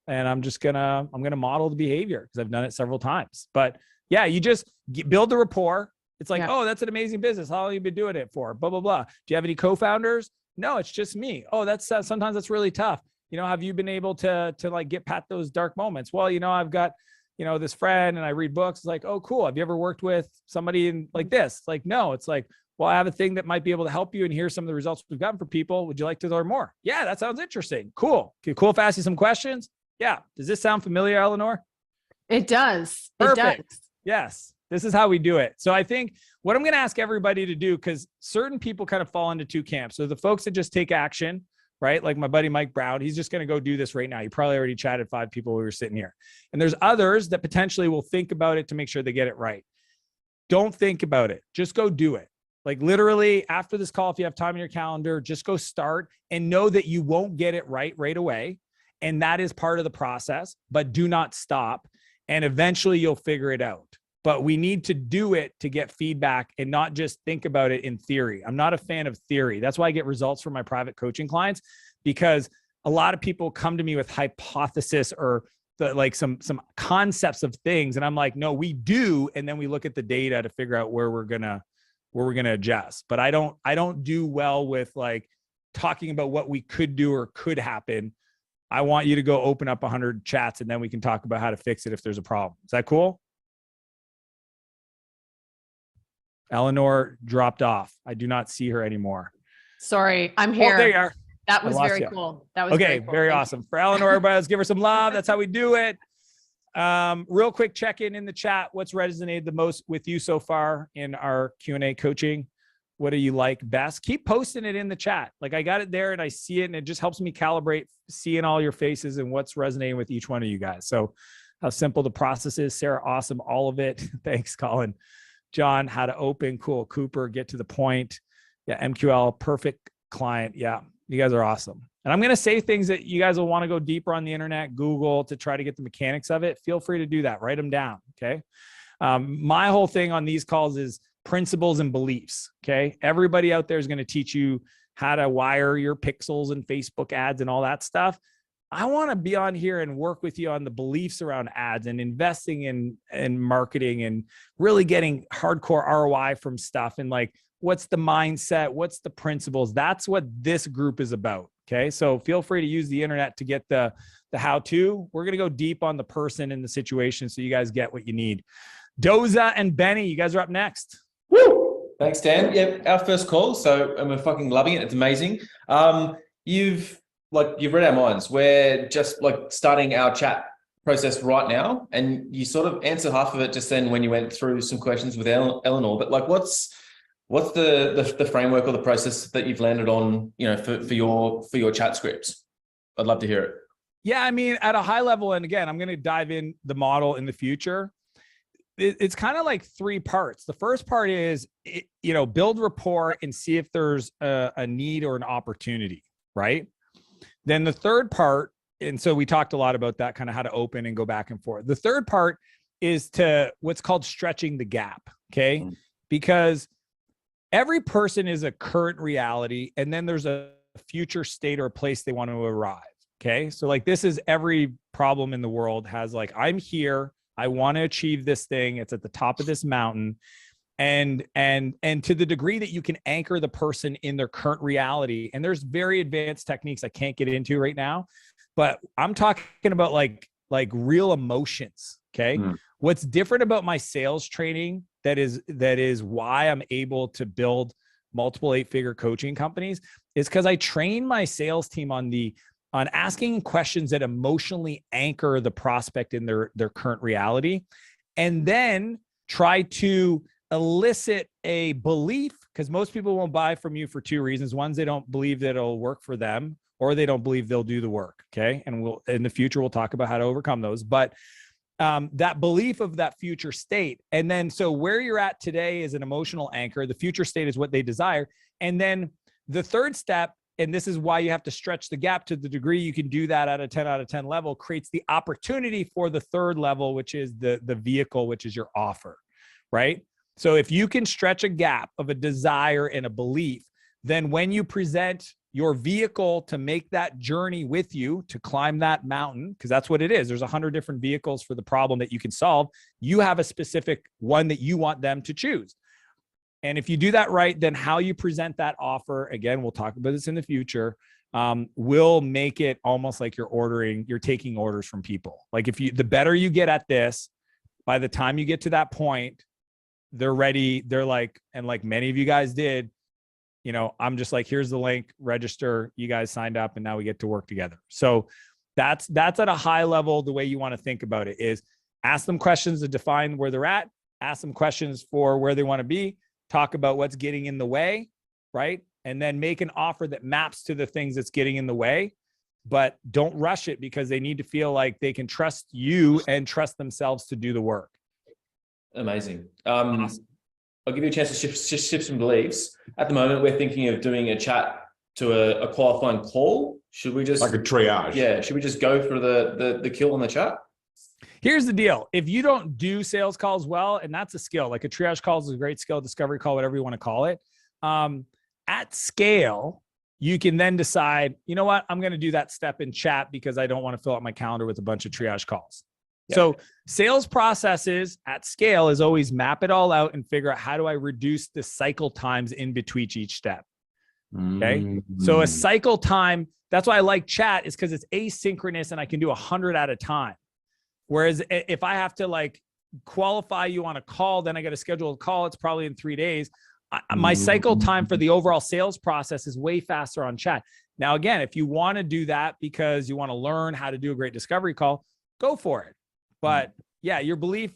And I'm going to model the behavior because I've done it several times. But yeah, you just build the rapport. It's like, oh, that's an amazing business. How long have you been doing it for? Blah, blah, blah. Do you have any co-founders? No, it's just me. Oh, sometimes that's really tough. Have you been able to like get past those dark moments? Well, I've got, this friend and I read books. It's like, oh, cool. Have you ever worked with somebody in like this? Like, no, it's like, well, I have a thing that might be able to help you. And here's some of the results we've gotten for people. Would you like to learn more? Yeah, that sounds interesting. Cool. Okay, cool. If I ask you some questions. Yeah. Does this sound familiar, Eleanor? It does. Perfect. It does. Yes. This is how we do it. So I think what I'm going to ask everybody to do, because certain people kind of fall into 2 camps. So the folks that just take action, right? Like my buddy, Mike Brown, he's just going to go do this right now. He probably already chatted 5 people when we were sitting here. And there's others that potentially will think about it to make sure they get it right. Don't think about it. Just go do it. Like literally after this call, if you have time in your calendar, just go start and know that you won't get it right away. And that is part of the process, but do not stop. And eventually you'll figure it out. But we need to do it to get feedback and not just think about it in theory. I'm not a fan of theory. That's why I get results from my private coaching clients, because a lot of people come to me with hypothesis or some concepts of things. And I'm like, no, we do. And then we look at the data to figure out where we're going to adjust. But I don't do well with like talking about what we could do or could happen. I want you to go open up 100 chats and then we can talk about how to fix it if there's a problem. Is that cool? Eleanor dropped off. I do not see her anymore. Sorry, I'm here. Oh, there you are. That was very cool. That was okay. Very awesome. For Eleanor, everybody, let's give her some love. That's how we do it. Real quick check-in in the chat. What's resonated the most with you so far in our Q&A coaching? What do you like best? Keep posting it in the chat. Like I got it there and I see it and it just helps me calibrate seeing all your faces and what's resonating with each one of you guys. So how simple the process is. Sarah, awesome. All of it. Thanks, Colin. John, how to open. Cool. Cooper, get to the point. Yeah. MQL, perfect client. Yeah. You guys are awesome. And I'm going to say things that you guys will want to go deeper on the internet, Google to try to get the mechanics of it. Feel free to do that. Write them down. Okay. My whole thing on these calls is principles and beliefs. Okay. Everybody out there is going to teach you how to wire your pixels and Facebook ads and all that stuff. I want to be on here and work with you on the beliefs around ads and investing in marketing and really getting hardcore ROI from stuff. And like, what's the mindset? What's the principles? That's what this group is about. Okay. So feel free to use the internet to get the how-to. We're going to go deep on the person and the situation so you guys get what you need. Doza and Benny, you guys are up next. Woo! Thanks, Dan. Yeah, our first call. So, and we're fucking loving it. It's amazing. You've read our minds. We're just like starting our chat process right now, and you sort of answered half of it just then when you went through some questions with Eleanor. But like, what's the framework or the process that you've landed on? You know, for your chat scripts. I'd love to hear it. Yeah, I mean, at a high level, and again, I'm going to dive in the model in the future. It's kind of like three parts. The first part is, build rapport and see if there's a need or an opportunity, right? Then the third part, and so we talked a lot about that, kind of how to open and go back and forth. The third part is to what's called stretching the gap, okay? Because every person is a current reality, and then there's a future state or a place they want to arrive, okay? So like this is every problem in the world has like, I'm here, I want to achieve this thing. It's at the top of this mountain. And to the degree that you can anchor the person in their current reality, and there's very advanced techniques I can't get into right now, but I'm talking about like real emotions. Okay. What's different about my sales training that is why I'm able to build multiple 8-figure coaching companies is because I train my sales team on asking questions that emotionally anchor the prospect in their current reality, and then try to elicit a belief, because most people won't buy from you for two reasons. One, they don't believe that it'll work for them, or they don't believe they'll do the work. Okay. And in the future, we'll talk about how to overcome those, but that belief of that future state. And then, so where you're at today is an emotional anchor. The future state is what they desire. And then the third step, and this is why you have to stretch the gap to the degree you can do that at a 10 out of 10 level, creates the opportunity for the third level, which is the vehicle, which is your offer, right? So if you can stretch a gap of a desire and a belief, then when you present your vehicle to make that journey with you to climb that mountain, because that's what it is. There's 100 different vehicles for the problem that you can solve. You have a specific one that you want them to choose. And if you do that right, then how you present that offer, again, we'll talk about this in the future, will make it almost like you're taking orders from people. Like the better you get at this, by the time you get to that point, they're ready. They're like, and like many of you guys did, I'm just like, here's the link, register, you guys signed up, and now we get to work together. So that's at a high level. The way you want to think about it is ask them questions to define where they're at, ask them questions for where they want to be, talk about what's getting in the way, right? And then make an offer that maps to the things that's getting in the way, but don't rush it, because they need to feel like they can trust you and trust themselves to do the work. Amazing. Awesome. I'll give you a chance to shift some beliefs. At the moment, we're thinking of doing a chat to a qualifying call. Should we just like a triage? Yeah. Should we just go for the kill on the chat? Here's the deal. If you don't do sales calls well, and that's a skill, like a triage call is a great skill, discovery call, whatever you want to call it. At scale, you can then decide, you know what, I'm going to do that step in chat because I don't want to fill out my calendar with a bunch of triage calls. Yeah. So sales processes at scale is always map it all out and figure out, how do I reduce the cycle times in between each step? Okay. So a cycle time, that's why I like chat, is because it's asynchronous and I can do 100 at a time. Whereas if I have to like qualify you on a call, then I got to schedule a call. It's probably in 3 days. My cycle time for the overall sales process is way faster on chat. Now, again, if you want to do that because you want to learn how to do a great discovery call, go for it. But yeah, your belief,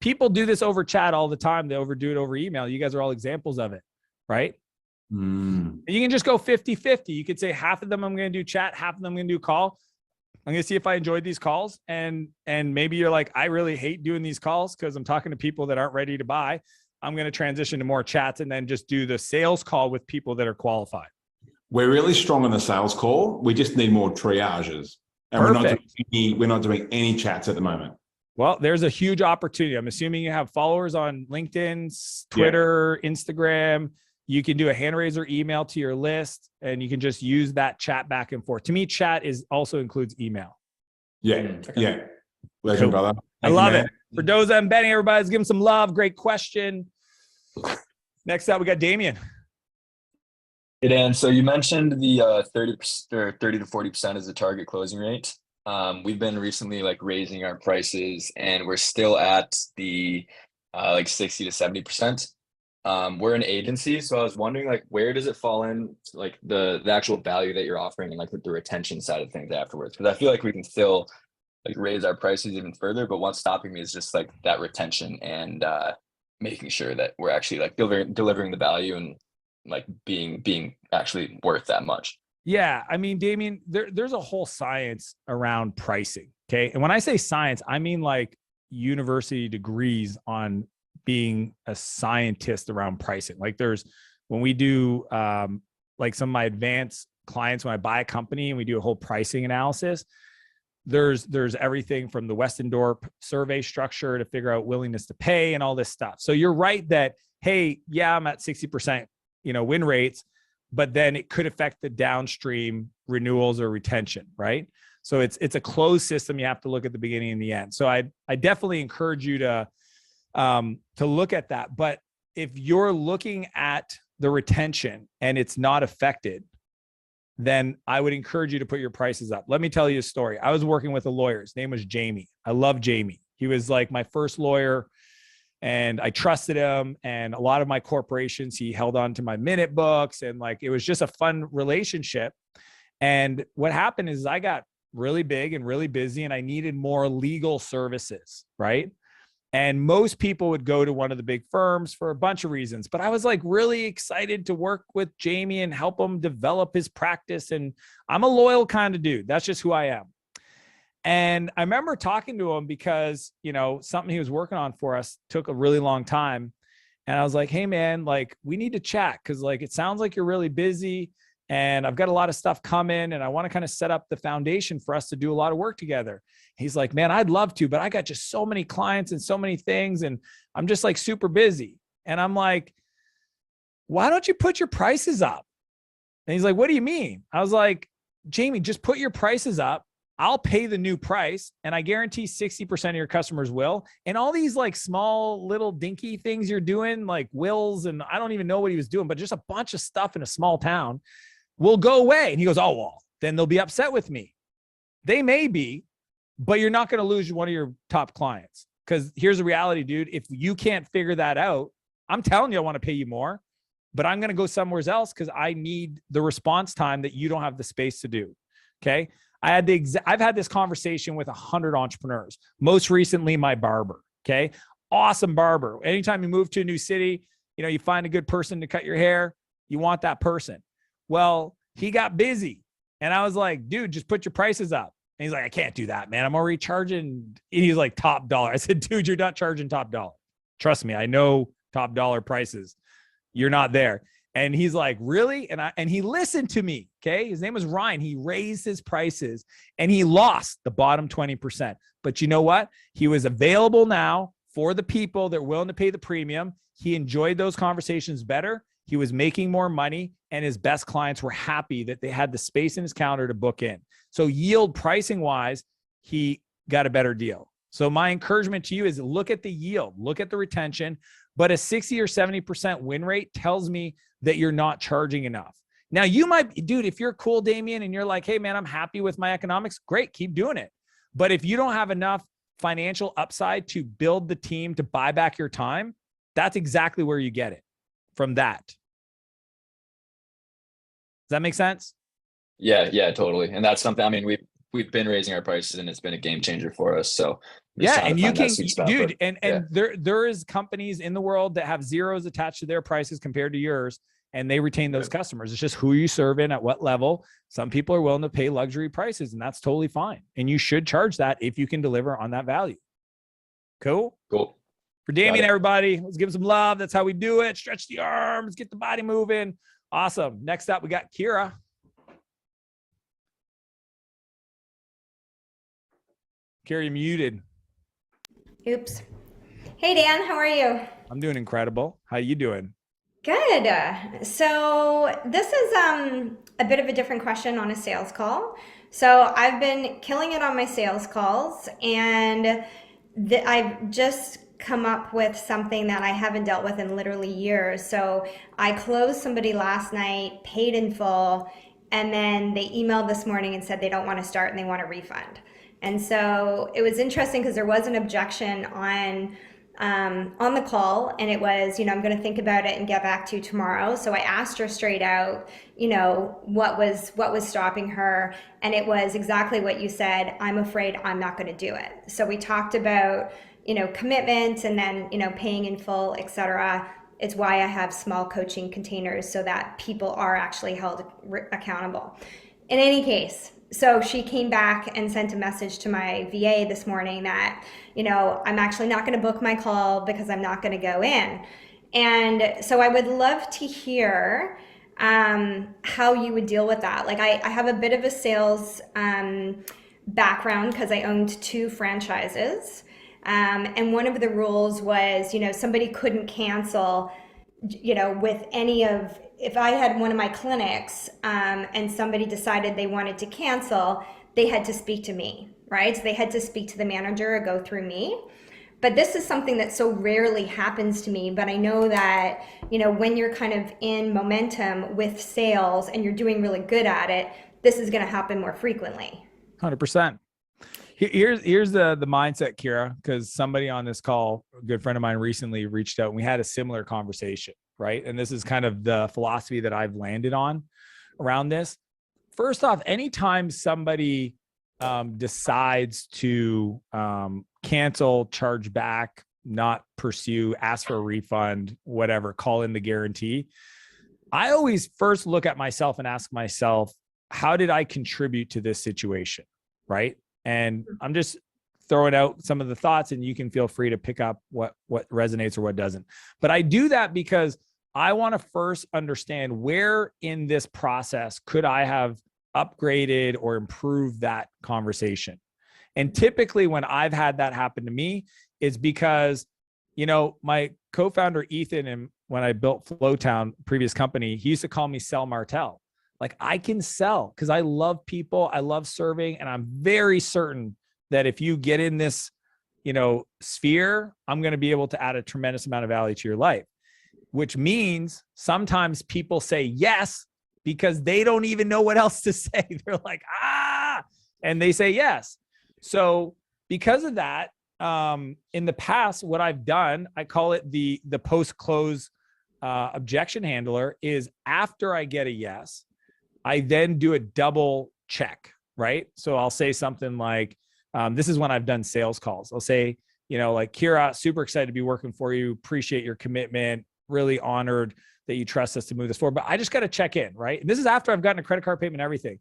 people do this over chat all the time. They overdo it over email. You guys are all examples of it, right? You can just go 50-50. You could say half of them I'm going to do chat, half of them I'm going to do call. I'm going to see if I enjoyed these calls. And maybe you're like, I really hate doing these calls because I'm talking to people that aren't ready to buy. I'm going to transition to more chats and then just do the sales call with people that are qualified. We're really strong on the sales call. We just need more triages. And we're not doing any chats at the moment. Well, there's a huge opportunity. I'm assuming you have followers on LinkedIn, Twitter, Instagram. You can do a hand raise or email to your list, and you can just use that chat back and forth. To me, chat also includes email. Yeah. Legend, brother. I love it. For Doza and Benny, everybody's give them some love. Great question. Next up, we got Damien. Hey, Dan. So you mentioned the 30 to 40% is the target closing rate. We've been recently like raising our prices, and we're still at the like 60 to 70%. We're an agency, so I was wondering like where does it fall in like the actual value that you're offering and like the retention side of things afterwards? Because I feel like we can still like raise our prices even further, but what's stopping me is just like that retention and making sure that we're actually like delivering the value and like being actually worth that much. Yeah, I mean, Damien, there's a whole science around pricing. Okay. And when I say science, I mean like university degrees on being a scientist around pricing. Like when we do like some of my advanced clients, when I buy a company and we do a whole pricing analysis, there's everything from the Westendorp survey structure to figure out willingness to pay and all this stuff. So you're right that, hey, yeah, I'm at 60%, win rates, but then it could affect the downstream renewals or retention, right? So it's a closed system. You have to look at the beginning and the end. So I definitely encourage you to look at that. But if you're looking at the retention and it's not affected, then I would encourage you to put your prices up. Let me tell you a story. I was working with a lawyer. His name was Jamie. I love Jamie. He was like my first lawyer, and I trusted him. And a lot of my corporations, he held on to my minute books, and like it was just a fun relationship. And what happened is I got really big and really busy, and I needed more legal services, right? And most people would go to one of the big firms for a bunch of reasons, but I was like really excited to work with Jamie and help him develop his practice. And I'm a loyal kind of dude. That's just who I am. And I remember talking to him because, something he was working on for us took a really long time. And I was like, hey man, like we need to chat. Cause like, it sounds like you're really busy and I've got a lot of stuff coming and I want to kind of set up the foundation for us to do a lot of work together. He's like, man, I'd love to, but I got just so many clients and so many things. And I'm just like super busy. And I'm like, why don't you put your prices up? And he's like, what do you mean? I was like, Jamie, just put your prices up. I'll pay the new price. And I guarantee 60% of your customers will. And all these like small little dinky things you're doing, like wills, and I don't even know what he was doing, but just a bunch of stuff in a small town will go away. And he goes, oh, well, then they'll be upset with me. They may be, but you're not going to lose one of your top clients. Because here's the reality, dude. If you can't figure that out, I'm telling you, I want to pay you more, but I'm going to go somewhere else because I need the response time that you don't have the space to do. Okay. I've had this conversation with 100 entrepreneurs, most recently my barber. Okay. Awesome barber. Anytime you move to a new city, you find a good person to cut your hair. You want that person. Well, he got busy and I was like, dude, just put your prices up. And he's like, I can't do that, man. I'm already charging. And he's like, top dollar. I said, dude, you're not charging top dollar. Trust me. I know top dollar prices. You're not there. And he's like, really? And he listened to me. Okay. His name was Ryan. He raised his prices and he lost the bottom 20%. But you know what? He was available now for the people that are willing to pay the premium. He enjoyed those conversations better. He was making more money and his best clients were happy that they had the space in his calendar to book in. So yield pricing wise, he got a better deal. So my encouragement to you is look at the yield, look at the retention, but a 60 or 70% win rate tells me that you're not charging enough. Now you might, dude, if you're cool, Damien, and you're like, hey man, I'm happy with my economics, great, keep doing it. But if you don't have enough financial upside to build the team to buy back your time, that's exactly where you get it from that. Does that make sense? Yeah, totally. And that's something, I mean, we've been raising our prices and it's been a game changer for us. So yeah, and you can, dude, and there is companies in the world that have zeros attached to their prices compared to yours, and they retain those customers. It's just who you serve in at what level. Some people are willing to pay luxury prices, and that's totally fine. And you should charge that if you can deliver on that value. Cool. For Damien, everybody, let's give him some love. That's how we do it. Stretch the arms, get the body moving. Awesome. Next up, we got Kira. Kira, you're muted. Oops. Hey, Dan, how are you? I'm doing incredible. How you doing? Good. So this is a bit of a different question on a sales call. So I've been killing it on my sales calls, and I've just come up with something that I haven't dealt with in literally years. So I closed somebody last night, paid in full, And then they emailed this morning and said they don't want to start and they want a refund. And so it was interesting because there was an objection on the call, and it was, I'm going to think about it and get back to you tomorrow. So I asked her straight out, what was stopping her, and it was exactly what you said. I'm afraid I'm not going to do it. So we talked about, commitment, and then, paying in full, etc. It's why I have small coaching containers so that people are actually held accountable. In any case, so she came back and sent a message to my VA this morning that, I'm actually not going to book my call because I'm not going to go in. And so I would love to hear how you would deal with that. Like I have a bit of a sales background because I owned 2 franchises. And one of the rules was, somebody couldn't cancel, with any of, if I had one of my clinics and somebody decided they wanted to cancel, they had to speak to me, right? So they had to speak to the manager or go through me. But this is something that so rarely happens to me. But I know that, when you're kind of in momentum with sales and you're doing really good at it, this is going to happen more frequently. 100%. Here's the mindset, Kira, because somebody on this call, a good friend of mine, recently reached out and we had a similar conversation, right? And this is kind of the philosophy that I've landed on around this. First off, anytime somebody decides to cancel, charge back, not pursue, ask for a refund, whatever, call in the guarantee, I always first look at myself and ask myself, how did I contribute to this situation, right? And I'm just throwing out some of the thoughts, and you can feel free to pick up what resonates or what doesn't. But I do that because I want to first understand where in this process could I have upgraded or improved that conversation. And typically when I've had that happen to me, it's because, my co-founder Ethan, and when I built Flowtown, previous company, he used to call me Sell Martel. Like I can sell because I love people, I love serving, and I'm very certain that if you get in this, sphere, I'm going to be able to add a tremendous amount of value to your life, which means sometimes people say yes because they don't even know what else to say. They're like, and they say yes. So because of that, in the past, what I've done, I call it the post-close objection handler, is after I get a yes, I then do a double check, right? So I'll say something like, this is when I've done sales calls. I'll say, like, Kira, super excited to be working for you. Appreciate your commitment. Really honored that you trust us to move this forward. But I just got to check in, right? And this is after I've gotten a credit card payment and everything.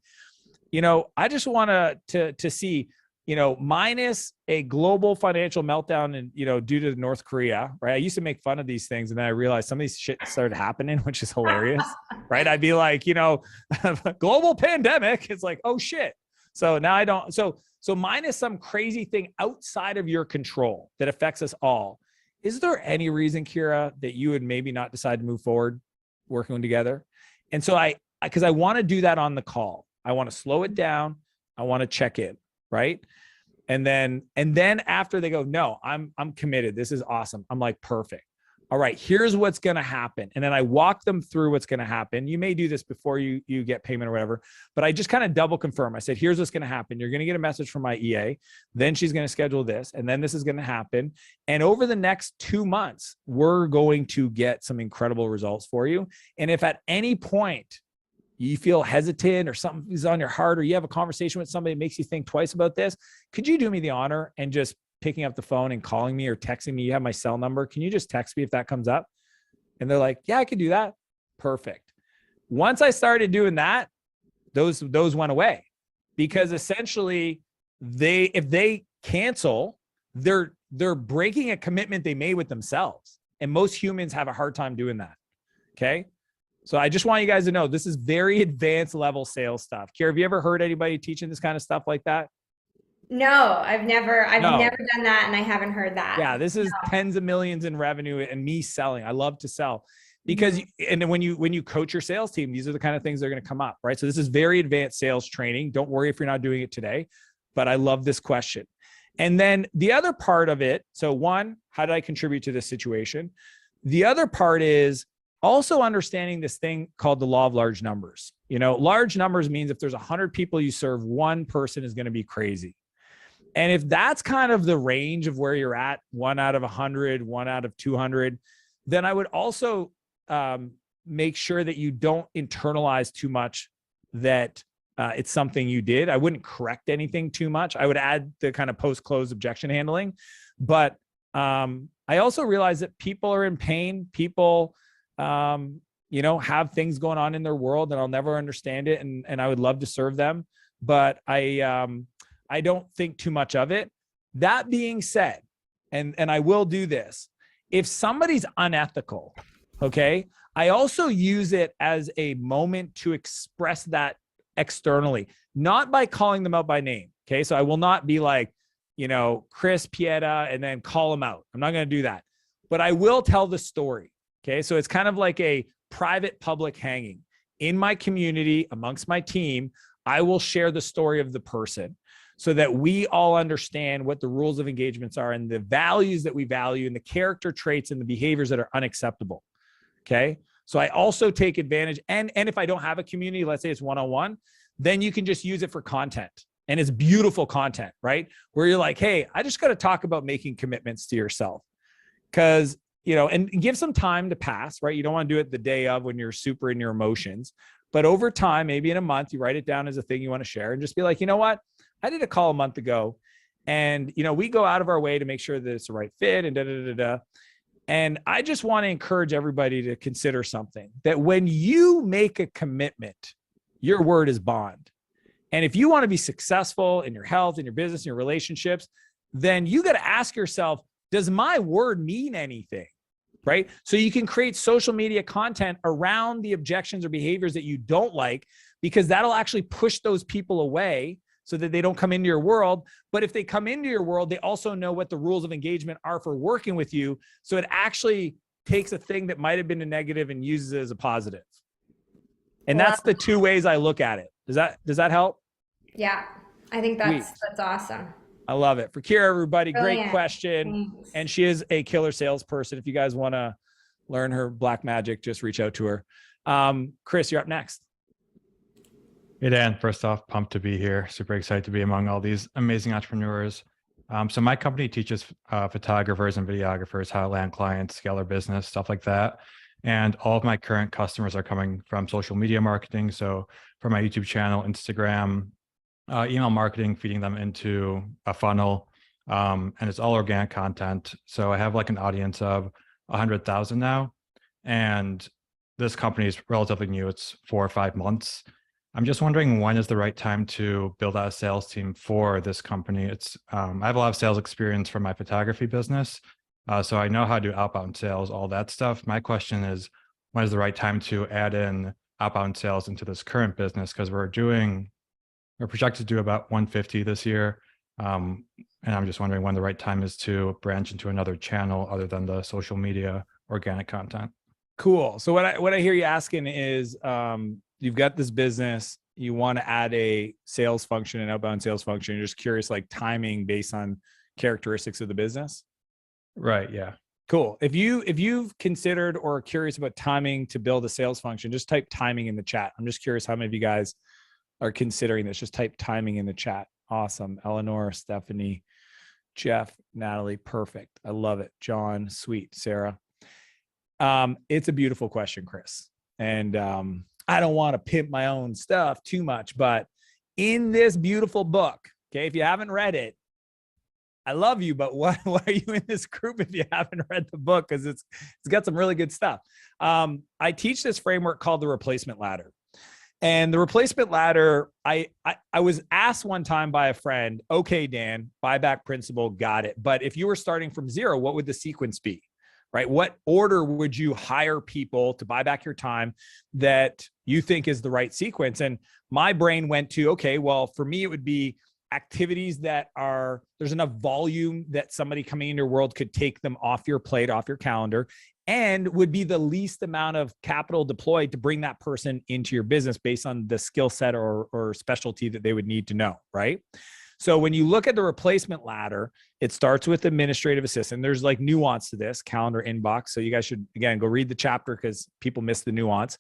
I just want to see, minus a global financial meltdown and, due to North Korea, right? I used to make fun of these things. And then I realized some of these shit started happening, which is hilarious, right? I'd be like, global pandemic. It's like, oh shit. So now I don't, so minus some crazy thing outside of your control that affects us all. Is there any reason, Kira, that you would maybe not decide to move forward working together? And so because I want to do that on the call. I want to slow it down. I want to check in, right? And then after they go, no, I'm committed. This is awesome. I'm like, perfect. All right, here's what's going to happen. And then I walk them through what's going to happen. You may do this before you get payment or whatever, but I just kind of double confirm. I said, here's what's going to happen. You're going to get a message from my EA. Then she's going to schedule this. And then this is going to happen. And over the next 2 months, we're going to get some incredible results for you. And if at any point you feel hesitant or something is on your heart, or you have a conversation with somebody that makes you think twice about this, could you do me the honor and just picking up the phone and calling me or texting me? You have my cell number. Can you just text me if that comes up? And they're like, yeah, I can do that. Perfect. Once I started doing that, those went away, because essentially if they cancel, they're breaking a commitment they made with themselves. And most humans have a hard time doing that. Okay. So I just want you guys to know, this is very advanced level sales stuff. Kira, have you ever heard anybody teaching this kind of stuff like that? No, I've never done that, and I haven't heard that. Yeah, this is tens of millions in revenue, and me selling. I love to sell because, and then when you coach your sales team, these are the kind of things that are going to come up, right? So this is very advanced sales training. Don't worry if you're not doing it today, but I love this question. And then the other part of it, so one, how did I contribute to this situation? The other part is, also understanding this thing called the law of large numbers. Large numbers means if there's 100 people you serve, one person is going to be crazy. And if that's kind of the range of where you're at, 1 out of 100, 1 out of 200, then I would also make sure that you don't internalize too much that it's something you did. I wouldn't correct anything too much. I would add the kind of post-close objection handling. But I also realize that people are in pain. People, have things going on in their world, and I'll never understand it. And I would love to serve them, but I don't think too much of it. That being said, and I will do this, if somebody's unethical, okay, I also use it as a moment to express that externally, not by calling them out by name. Okay. So I will not be like, Chris Pieta, and then call them out. I'm not going to do that, but I will tell the story. Okay. So it's kind of like a private public hanging in my community amongst my team. I will share the story of the person so that we all understand what the rules of engagements are and the values that we value and the character traits and the behaviors that are unacceptable. Okay. So I also take advantage. And if I don't have a community, let's say it's one-on-one, then you can just use it for content. And it's beautiful content, right? Where you're like, hey, I just got to talk about making commitments to yourself. Because, and give some time to pass, right? You don't want to do it the day of when you're super in your emotions. But over time, maybe in a month, you write it down as a thing you want to share and just be like, you know what? I did a call a month ago, and we go out of our way to make sure that it's the right fit and da-da-da-da. And I just want to encourage everybody to consider something, that when you make a commitment, your word is bond. And if you want to be successful in your health, in your business, in your relationships, then you got to ask yourself, does my word mean anything? Right? So you can create social media content around the objections or behaviors that you don't like, because that'll actually push those people away so that they don't come into your world. But if they come into your world, they also know what the rules of engagement are for working with you. So it actually takes a thing that might have been a negative and uses it as a positive. And that's the two ways I look at it. Does that help? Yeah, I think that's awesome. I love it. For Kira, everybody, Brilliant. Great question. Thanks. And she is a killer salesperson. If you guys want to learn her black magic, just reach out to her. Chris, you're up next. Hey, Dan. First off, pumped to be here. Super excited to be among all these amazing entrepreneurs. So my company teaches photographers and videographers how to land clients, scale their business, stuff like that. And all of my current customers are coming from social media marketing. So from my YouTube channel, Instagram, email marketing, feeding them into a funnel. And it's all organic content. So I have like an audience of 100,000 now. And this company is relatively new. It's 4 or 5 months. I'm just wondering, when is the right time to build out a sales team for this company? I have a lot of sales experience from my photography business. So I know how to do outbound sales, all that stuff. My question is, when is the right time to add in outbound sales into this current business? Because we're projected to do about 150 this year. And I'm just wondering when the right time is to branch into another channel other than the social media organic content. Cool. So what I hear you asking is, you've got this business, you want to add a sales function, an outbound sales function. You're just curious, like timing based on characteristics of the business. Right. Yeah. Cool. If you've considered or are curious about timing to build a sales function, just type timing in the chat. I'm just curious how many of you guys are considering this. Just type timing in the chat. Awesome. Eleanor, Stephanie, Jeff, Natalie. Perfect. I love it. John, sweet. Sarah. It's a beautiful question, Chris. And I don't want to pimp my own stuff too much, but in this beautiful book, okay, if you haven't read it, I love you, but why are you in this group if you haven't read the book? Because it's got some really good stuff. I teach this framework called the replacement ladder. And the replacement ladder, I was asked one time by a friend, okay, Dan, buyback principle, got it. But if you were starting from zero, what would the sequence be? Right? What order would you hire people to buy back your time that you think is the right sequence? And my brain went to, okay, well, for me, it would be activities that there's enough volume that somebody coming into your world could take them off your plate, off your calendar, and would be the least amount of capital deployed to bring that person into your business based on the skill set or specialty that they would need to know, right? So when you look at the replacement ladder, it starts with administrative assistant. There's like nuance to this, calendar, inbox. So you guys should, again, go read the chapter because people miss the nuance.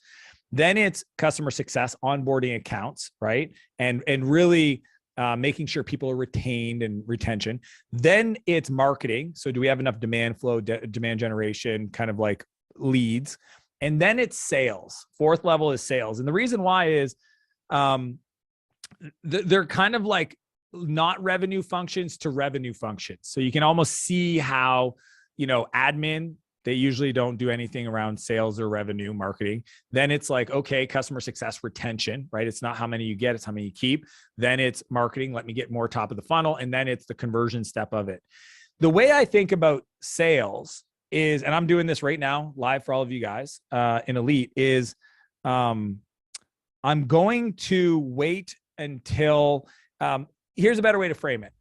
Then it's customer success, onboarding accounts, right? And really making sure people are retained and retention. Then it's marketing. So do we have enough demand flow, demand generation, kind of like leads? And then it's sales. Fourth level is sales. And the reason why is they're kind of like not revenue functions to revenue functions. So you can almost see how, admin, they usually don't do anything around sales or revenue marketing. Then it's like, okay, customer success, retention, right? It's not how many you get, it's how many you keep. Then it's marketing, let me get more top of the funnel. And then it's the conversion step of it. The way I think about sales is, and I'm doing this right now live for all of you guys in Elite, is I'm going to wait until, here's a better way to frame it.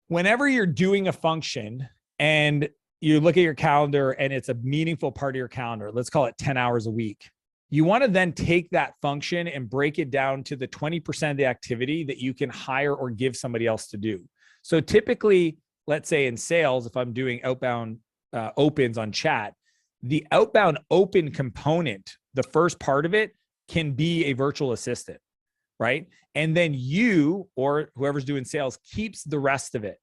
Whenever you're doing a function and you look at your calendar and it's a meaningful part of your calendar, let's call it 10 hours a week. You want to then take that function and break it down to the 20% of the activity that you can hire or give somebody else to do. So typically, let's say in sales, if I'm doing outbound opens on chat, the outbound open component, the first part of it can be a virtual assistant, right? And then you or whoever's doing sales keeps the rest of it.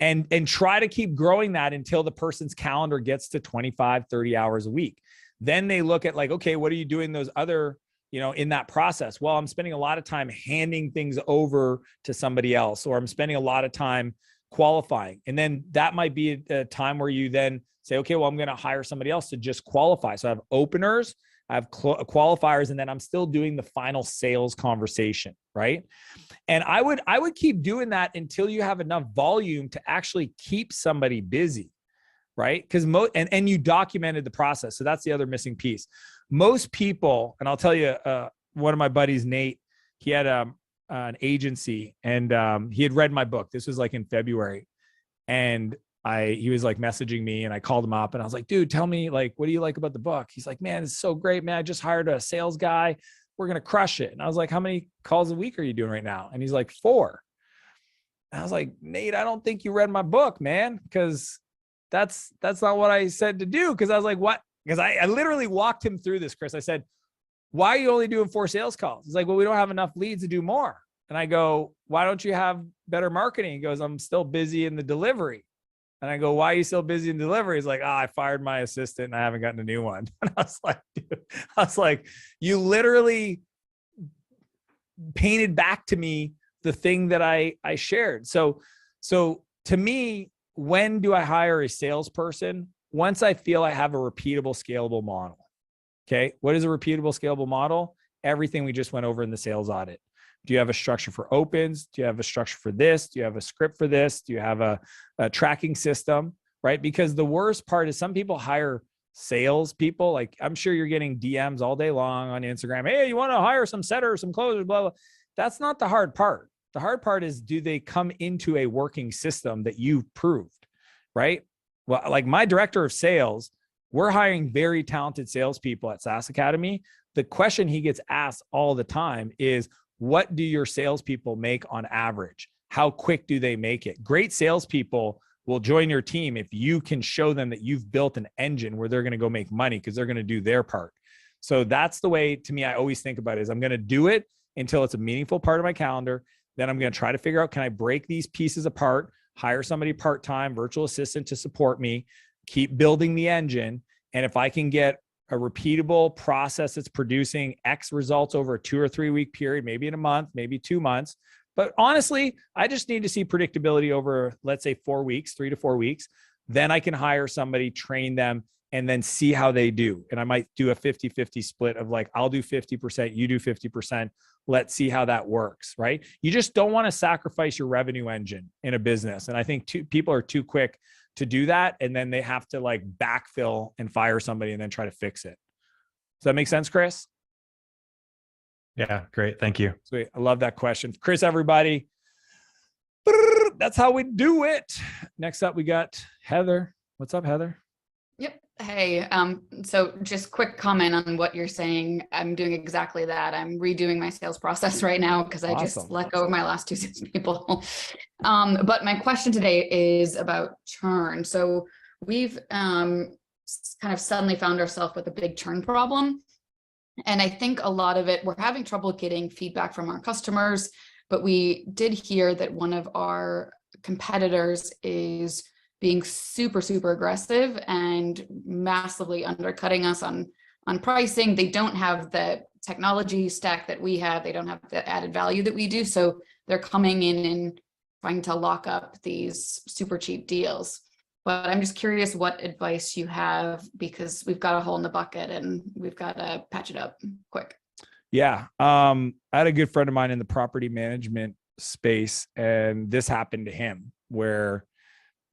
And try to keep growing that until the person's calendar gets to 25, 30 hours a week. Then they look at like, okay, what are you doing those other, in that process? Well, I'm spending a lot of time handing things over to somebody else, or I'm spending a lot of time qualifying. And then that might be a time where you then say, okay, well, I'm going to hire somebody else to just qualify. So I have openers, I have qualifiers, and then I'm still doing the final sales conversation, right? And I would keep doing that until you have enough volume to actually keep somebody busy, right? Because and you documented the process. So that's the other missing piece. Most people, and I'll tell you, one of my buddies, Nate, he had an agency, and he had read my book. This was like in February, and he was like messaging me, and I called him up and I was like, dude, tell me, like, what do you like about the book? He's like, man, it's so great, man. I just hired a sales guy. We're going to crush it. And I was like, how many calls a week are you doing right now? And he's like, 4. And I was like, Nate, I don't think you read my book, man. Cause that's not what I said to do. Cause I was like, what? Because I literally walked him through this, Chris. I said, why are you only doing 4 sales calls? He's like, well, we don't have enough leads to do more. And I go, why don't you have better marketing? He goes, I'm still busy in the delivery. And I go, why are you so busy in delivery? He's like, I fired my assistant and I haven't gotten a new one. And I was like, you literally painted back to me the thing that I shared. So to me, when do I hire a salesperson? Once I feel I have a repeatable, scalable model. Okay. What is a repeatable, scalable model? Everything we just went over in the sales audit. Do you have a structure for opens? Do you have a structure for this? Do you have a script for this? Do you have a tracking system, right? Because the worst part is some people hire sales people. Like I'm sure you're getting DMs all day long on Instagram. Hey, you want to hire some setters, some closers, blah, blah. That's not the hard part. The hard part is, do they come into a working system that you've proved, right? Well, like my director of sales, we're hiring very talented salespeople at SaaS Academy. The question he gets asked all the time is, what do your salespeople make on average? How quick do they make it? Great salespeople will join your team if you can show them that you've built an engine where they're going to go make money because they're going to do their part. So that's the way, to me, I always think about it, is I'm going to do it until it's a meaningful part of my calendar. Then I'm going to try to figure out, can I break these pieces apart, hire somebody part-time, virtual assistant to support me, keep building the engine. And if I can get a repeatable process that's producing X results over a 2 or 3 week period, maybe in a month, maybe 2 months. But honestly, I just need to see predictability over, let's say 4 weeks, 3 to 4 weeks. Then I can hire somebody, train them, and then see how they do. And I might do a 50-50 split of like, I'll do 50%, you do 50%. Let's see how that works, right? You just don't want to sacrifice your revenue engine in a business. And I think people are too quick to do that. And then they have to like backfill and fire somebody and then try to fix it. Does that make sense, Chris? Yeah, great. Thank you. Sweet. I love that question. Chris, everybody. That's how we do it. Next up, we got Heather. What's up, Heather? Yep. Hey, so just quick comment on what you're saying. I'm doing exactly that. I'm redoing my sales process right now because I just Awesome. let go of my last 2 salespeople. But my question today is about churn. So we've kind of suddenly found ourselves with a big churn problem. And I think a lot of it, we're having trouble getting feedback from our customers, but we did hear that one of our competitors is being super, super aggressive and massively undercutting us on pricing. They don't have the technology stack that we have. They don't have the added value that we do. So they're coming in and trying to lock up these super cheap deals. But I'm just curious what advice you have, because we've got a hole in the bucket and we've got to patch it up quick. Yeah. I had a good friend of mine in the property management space, and this happened to him where,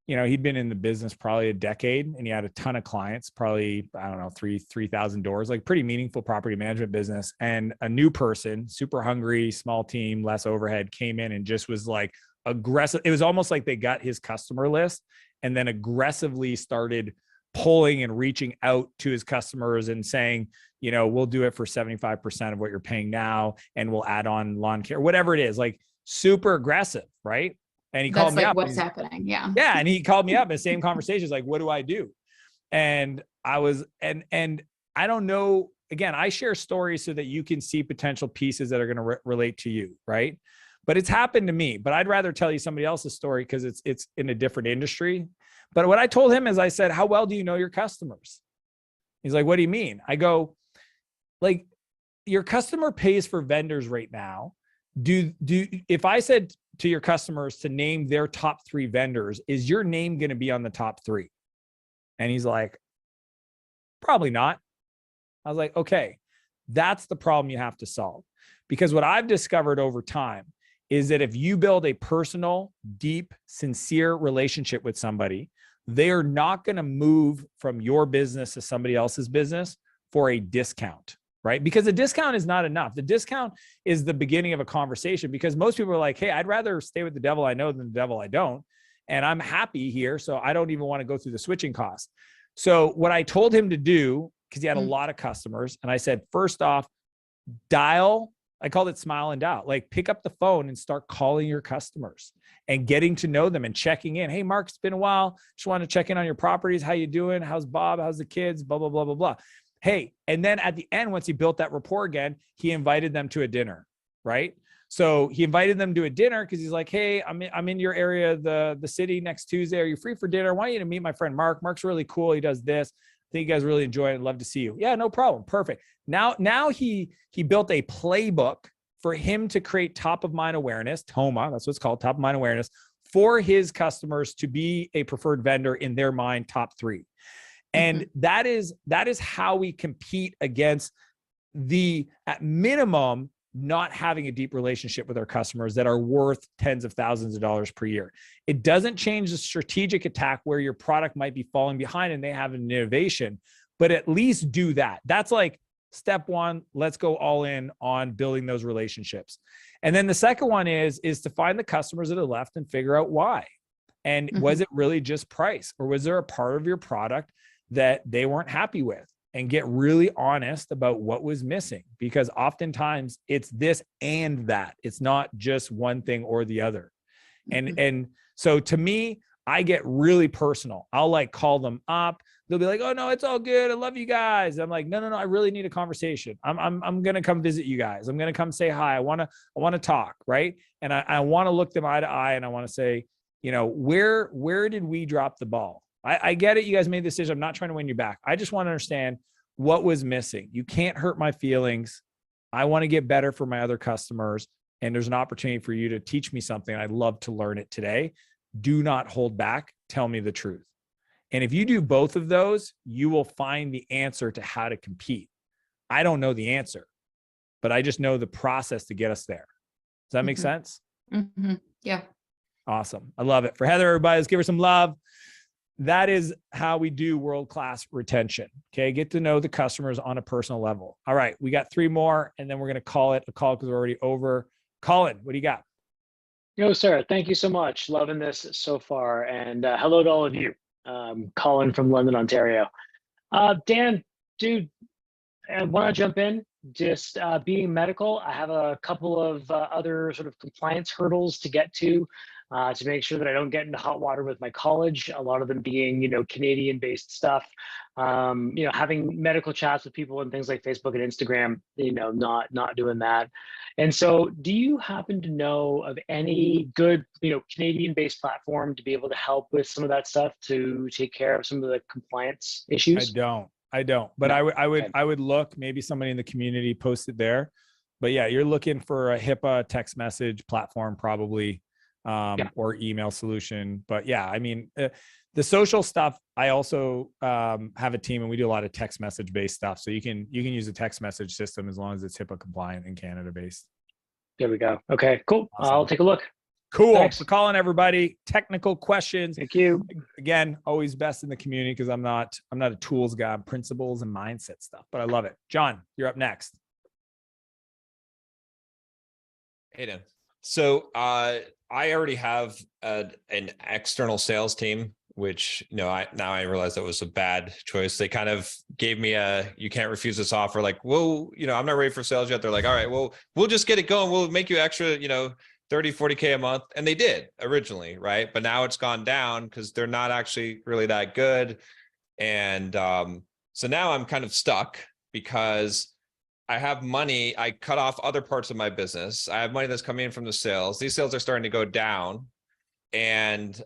he'd been in the business probably a decade and he had a ton of clients, probably, I don't know, 3,000 doors, like pretty meaningful property management business. And a new person, super hungry, small team, less overhead, came in and just was like aggressive. It was almost like they got his customer list and then aggressively started pulling and reaching out to his customers and saying, we'll do it for 75% of what you're paying now. And we'll add on lawn care, whatever it is, like super aggressive. Right. And he called me up. What's happening. Yeah. Yeah. And he called me up in the same conversations, like, what do I do? And I was, and I don't know, again, I share stories so that you can see potential pieces that are going to relate to you. Right. But it's happened to me, but I'd rather tell you somebody else's story because it's in a different industry. But what I told him is I said, how well do you know your customers? He's like, what do you mean? I go, like, your customer pays for vendors right now. If I said to your customers to name their top 3 vendors, is your name going to be on the top 3? And he's like, probably not. I was like, okay, that's the problem you have to solve. Because what I've discovered over time is that if you build a personal, deep, sincere relationship with somebody, they are not going to move from your business to somebody else's business for a discount, right? Because a discount is not enough. The discount is the beginning of a conversation, because most people are like, hey, I'd rather stay with the devil I know than the devil I don't. And I'm happy here, so I don't even want to go through the switching costs. So what I told him to do, because he had a lot of customers, and I said, first off, I called it smile and dial. Like, pick up the phone and start calling your customers and getting to know them and checking in. Hey, Mark, it's been a while. Just want to check in on your properties. How you doing? How's Bob? How's the kids? Blah, blah, blah, blah, blah. Hey, and then at the end, once he built that rapport again, he invited them to a dinner, right? So he invited them to a dinner because he's like, hey, I'm in your area, the city next Tuesday. Are you free for dinner? I want you to meet my friend Mark. Mark's really cool. He does this. I think you guys really enjoy it. I'd love to see you. Yeah, no problem. Perfect. Now he built a playbook for him to create top of mind awareness, TOMA, that's what's called, top of mind awareness, for his customers to be a preferred vendor in their mind, top 3. And that is how we compete against the, at minimum, not having a deep relationship with our customers that are worth tens of thousands of dollars per year. It doesn't change the strategic attack where your product might be falling behind and they have an innovation, but at least do that. That's like step 1. Let's go all in on building those relationships. And then the second one is to find the customers that are left and figure out why. And was it really just price, or was there a part of your product that they weren't happy with? And get really honest about what was missing, because oftentimes it's this and that. It's not just one thing or the other. And so to me, I get really personal. I'll like call them up. They'll be like, oh no, it's all good. I love you guys. I'm like, no, I really need a conversation. I'm going to come visit you guys. I'm going to come say hi. I want to talk. Right. And I want to look them eye to eye. And I want to say, where did we drop the ball? I get it. You guys made the decision. I'm not trying to win you back. I just want to understand what was missing. You can't hurt my feelings. I want to get better for my other customers. And there's an opportunity for you to teach me something. I'd love to learn it today. Do not hold back. Tell me the truth. And if you do both of those, you will find the answer to how to compete. I don't know the answer, but I just know the process to get us there. Does that make sense? Yeah. Awesome. I love it. For Heather, everybody, let's give her some love. That is how we do world-class retention. Okay. Get to know the customers on a personal level. All right. We got 3 more, and then we're going to call it a call because we're already over. Colin, what do you got? Yo, sir. Thank you so much. Loving this so far. And hello to all of you. Colin from London, Ontario. Dan, dude, I want to jump in. Just being medical, I have a couple of other sort of compliance hurdles to get to make sure that I don't get into hot water with my college. A lot of them being, Canadian-based stuff. Having medical chats with people and things like Facebook and Instagram. Not doing that. And so, do you happen to know of any good, Canadian-based platform to be able to help with some of that stuff to take care of some of the compliance issues? I don't, but No. I would look, maybe somebody in the community posted there, but yeah, you're looking for a HIPAA text message platform, probably, or email solution. But yeah, I mean, the social stuff, I also have a team and we do a lot of text message based stuff. So you can use a text message system as long as it's HIPAA compliant and Canada based. There we go. Okay, cool. Awesome. I'll take a look. Cool. Thanks. For calling everybody. Technical questions. Thank you. Again, always best in the community because I'm not a tools guy. I'm principles and mindset stuff, but I love it. John, you're up next. Hey, Dan. So I already have an external sales team, which, I realize that was a bad choice. They kind of gave me you can't refuse this offer. Like, whoa, I'm not ready for sales yet. They're like, all right, well, we'll just get it going. We'll make you extra, 30, 40K a month. And they did originally, right? But now it's gone down because they're not actually really that good. And so now I'm kind of stuck because I have money. I cut off other parts of my business. I have money that's coming in from the sales. These sales are starting to go down. And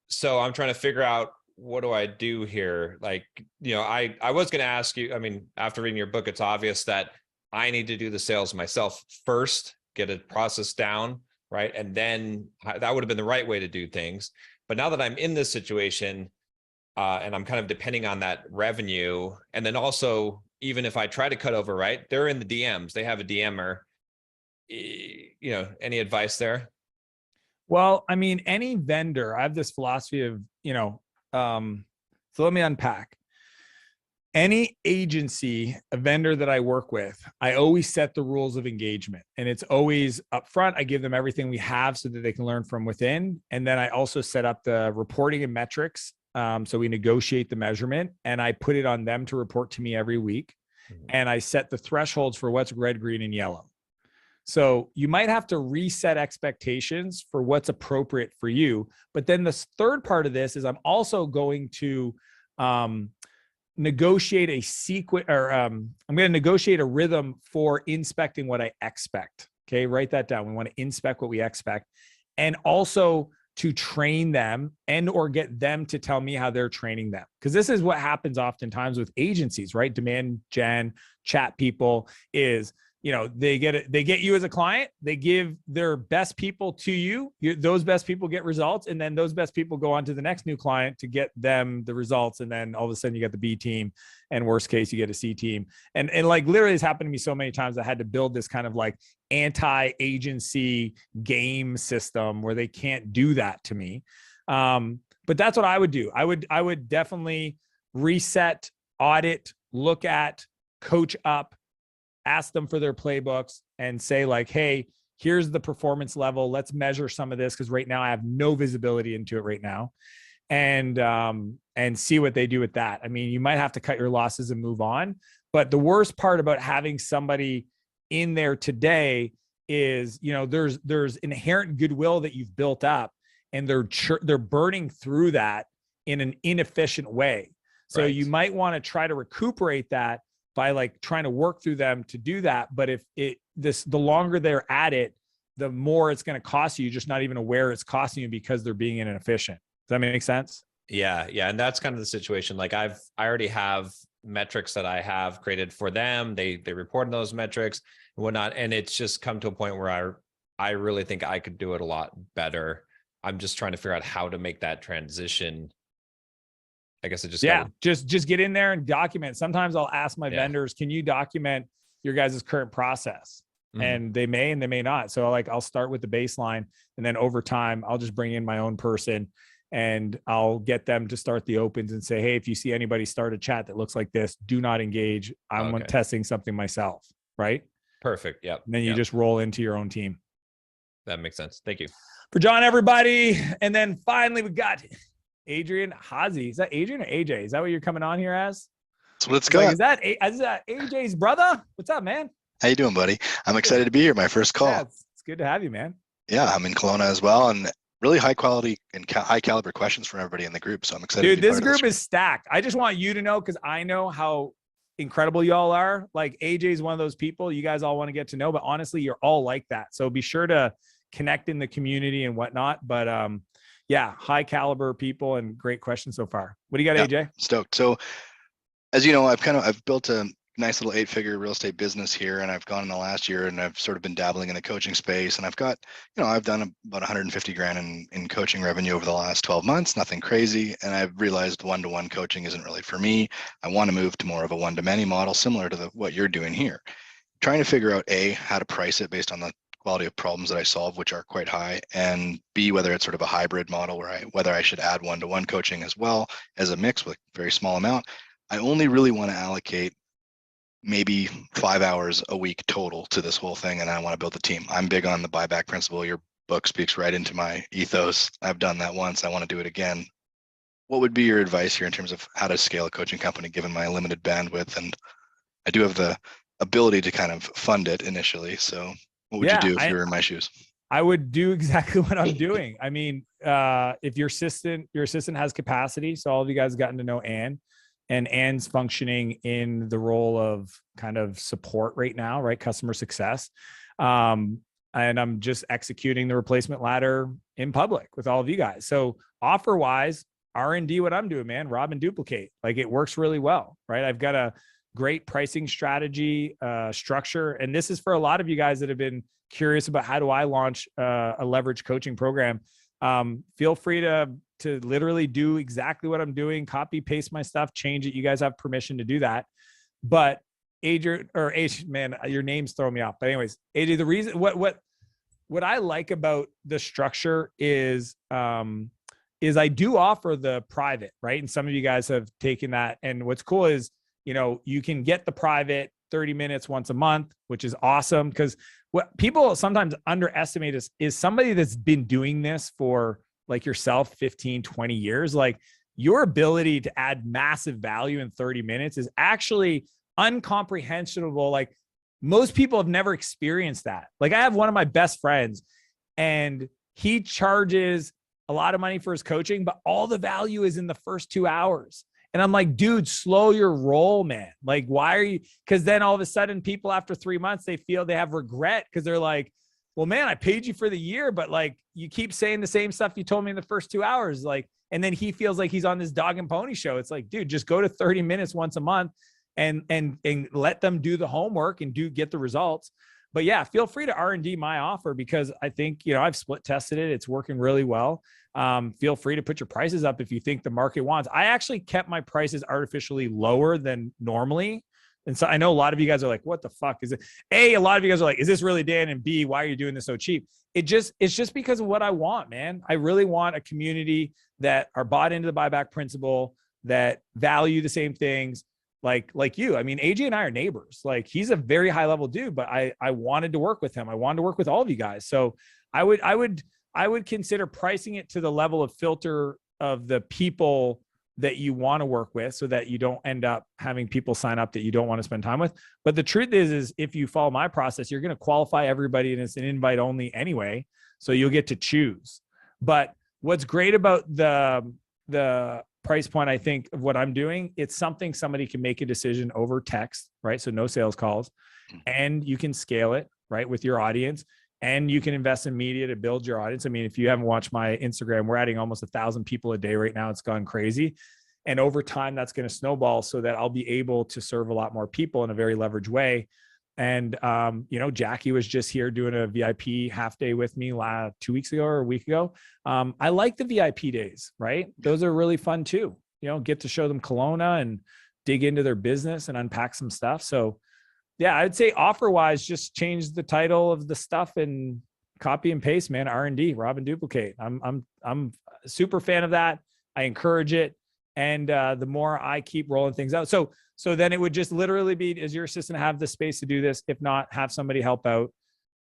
so I'm trying to figure out, what do I do here? Like, I was going to ask you, I mean, after reading your book, it's obvious that I need to do the sales myself first, get a process down, right? And then that would have been the right way to do things. But now that I'm in this situation and I'm kind of depending on that revenue, and then also, even if I try to cut over, right, they're in the DMs, they have a DMer, any advice there? Well, I mean, any vendor, I have this philosophy of, so let me unpack. Any agency, a vendor that I work with, I always set the rules of engagement, and it's always upfront. I give them everything we have so that they can learn from within. And then I also set up the reporting and metrics. So we negotiate the measurement and I put it on them to report to me every week. And I set the thresholds for what's red, green, and yellow. So you might have to reset expectations for what's appropriate for you. But then the third part of this is I'm also going to negotiate a sequence, or I'm going to negotiate a rhythm for inspecting what I expect. Okay, write that down. We want to inspect what we expect, and also to train them and or get them to tell me how they're training them. Because this is what happens oftentimes with agencies, right? Demand gen, chat people is, they get you as a client, they give their best people to you, those best people get results, and then those best people go on to the next new client to get them the results, and then all of a sudden you get the B team, and worst case you get a C team. And like literally it's happened to me so many times. I had to build this kind of like anti-agency game system where they can't do that to me. But that's what I would do. I would definitely reset, audit, look at, coach up, ask them for their playbooks and say like, hey, here's the performance level. Let's measure some of this, because right now I have no visibility into it right now. And see what they do with that. I mean, you might have to cut your losses and move on. But the worst part about having somebody in there today is, there's inherent goodwill that you've built up, and they're burning through that in an inefficient way. So Right. You might want to try to recuperate that by like trying to work through them to do that. But if the longer they're at it, the more it's going to cost you. You're just not even aware it's costing you because they're being inefficient. Does that make sense? Yeah. And that's kind of the situation. Like I already have metrics that I have created for them. They report on those metrics and whatnot. And it's just come to a point where I really think I could do it a lot better. I'm just trying to figure out how to make that transition. I guess it just, just get in there and document. Sometimes I'll ask my vendors, can you document your guys' current process? And they may, and they may not. So I'll start with the baseline, and then over time, I'll just bring in my own person and I'll get them to start the opens and say, hey, if you see anybody start a chat that looks like this, do not engage. I'm testing something myself. Right. Perfect. Yep. And then you just roll into your own team. That makes sense. Thank you. For John, everybody. And then finally we got Adrian Hazy. Is that Adrian or AJ? Is that what you're coming on here as? That's what it's Like, got. is that AJ's brother? What's up, man? How you doing, buddy? I'm excited to be here. My first call. Yeah, it's good to have you, man. Yeah, I'm in Kelowna as well, and really high quality and high caliber questions from everybody in the group. So I'm excited. Dude, to be this part of group is stacked. I just want you to know, because I know how incredible y'all are. Like AJ is one of those people you guys all want to get to know, but honestly, you're all like that. So be sure to connect in the community and whatnot. But yeah, high caliber people and great questions so far. What do you got, AJ? Stoked. So as you know, I've built a nice little 8-figure real estate business here, and I've gone in the last year and I've sort of been dabbling in the coaching space, and I've got, I've done about 150 grand in coaching revenue over the last 12 months, nothing crazy. And I've realized one-to-one coaching isn't really for me. I want to move to more of a one-to-many model, similar to what you're doing here. Trying to figure out A, how to price it based on the quality of problems that I solve, which are quite high, and B, whether it's sort of a hybrid model whether I should add one-to-one coaching as well as a mix with a very small amount. I only really want to allocate maybe 5 hours a week total to this whole thing, and I want to build a team. I'm big on the buyback principle. Your book speaks right into my ethos. I've done that once. I want to do it again. What would be your advice here in terms of how to scale a coaching company, given my limited bandwidth? And I do have the ability to kind of fund it initially. So what would you do if you were in my shoes? I would do exactly what I'm doing. I mean, if your assistant has capacity, so all of you guys have gotten to know Anne, and Anne's functioning in the role of kind of support right now, right? Customer success. And I'm just executing the replacement ladder in public with all of you guys. So offer wise, R&D, what I'm doing, man, rob and duplicate. Like it works really well, right? I've got a great pricing strategy structure. And this is for a lot of you guys that have been curious about how do I launch a leverage coaching program. Feel free to literally do exactly what I'm doing, copy, paste my stuff, change it. You guys have permission to do that. But Adrian, or H, man, your name's throwing me off. But anyways, AJ, the reason what I like about the structure is I do offer the private, right? And some of you guys have taken that. And what's cool is, you can get the private 30 minutes once a month, which is awesome. Because what people sometimes underestimate is somebody that's been doing this for like yourself, 15, 20 years, like your ability to add massive value in 30 minutes is actually incomprehensible. Like most people have never experienced that. Like I have one of my best friends and he charges a lot of money for his coaching, but all the value is in the first 2 hours. And I'm like, dude, slow your roll, man. Like, why are you? Because then all of a sudden people after 3 months, they feel they have regret because they're like, well, man, I paid you for the year, but like you keep saying the same stuff you told me in the first 2 hours. Like, and then he feels like he's on this dog and pony show. It's like, dude, just go to 30 minutes once a month and let them do the homework and get the results. But yeah, feel free to R&D my offer because I think, I've split tested it. It's working really well. Feel free to put your prices up if you think the market wants. I actually kept my prices artificially lower than normally. And so I know a lot of you guys are like, what the fuck is it? A lot of you guys are like, is this really Dan? And B, why are you doing this so cheap? It's just because of what I want, man. I really want a community that are bought into the buyback principle, that value the same things like you. I mean, AJ and I are neighbors. Like he's a very high level dude, but I wanted to work with him. I wanted to work with all of you guys. So I would consider pricing it to the level of filter of the people that you want to work with so that you don't end up having people sign up that you don't want to spend time with. But the truth is if you follow my process, you're going to qualify everybody and it's an invite only anyway. So you'll get to choose. But what's great about the price point, I think, of what I'm doing, it's something somebody can make a decision over text, right? So no sales calls, and you can scale it, right, with your audience. And you can invest in media to build your audience. I mean, if you haven't watched my Instagram, we're adding almost 1,000 people a day right now. It's gone crazy. And over time, that's going to snowball so that I'll be able to serve a lot more people in a very leveraged way. And, Jackie was just here doing a VIP half day with me 2 weeks ago or a week ago. I like the VIP days, right? Those are really fun too. Get to show them Kelowna and dig into their business and unpack some stuff. So yeah, I'd say offer wise, just change the title of the stuff and copy and paste, man. R&D, rob and duplicate. I'm a super fan of that. I encourage it. And the more I keep rolling things out. So then it would just literally be, does your assistant have the space to do this? If not, have somebody help out.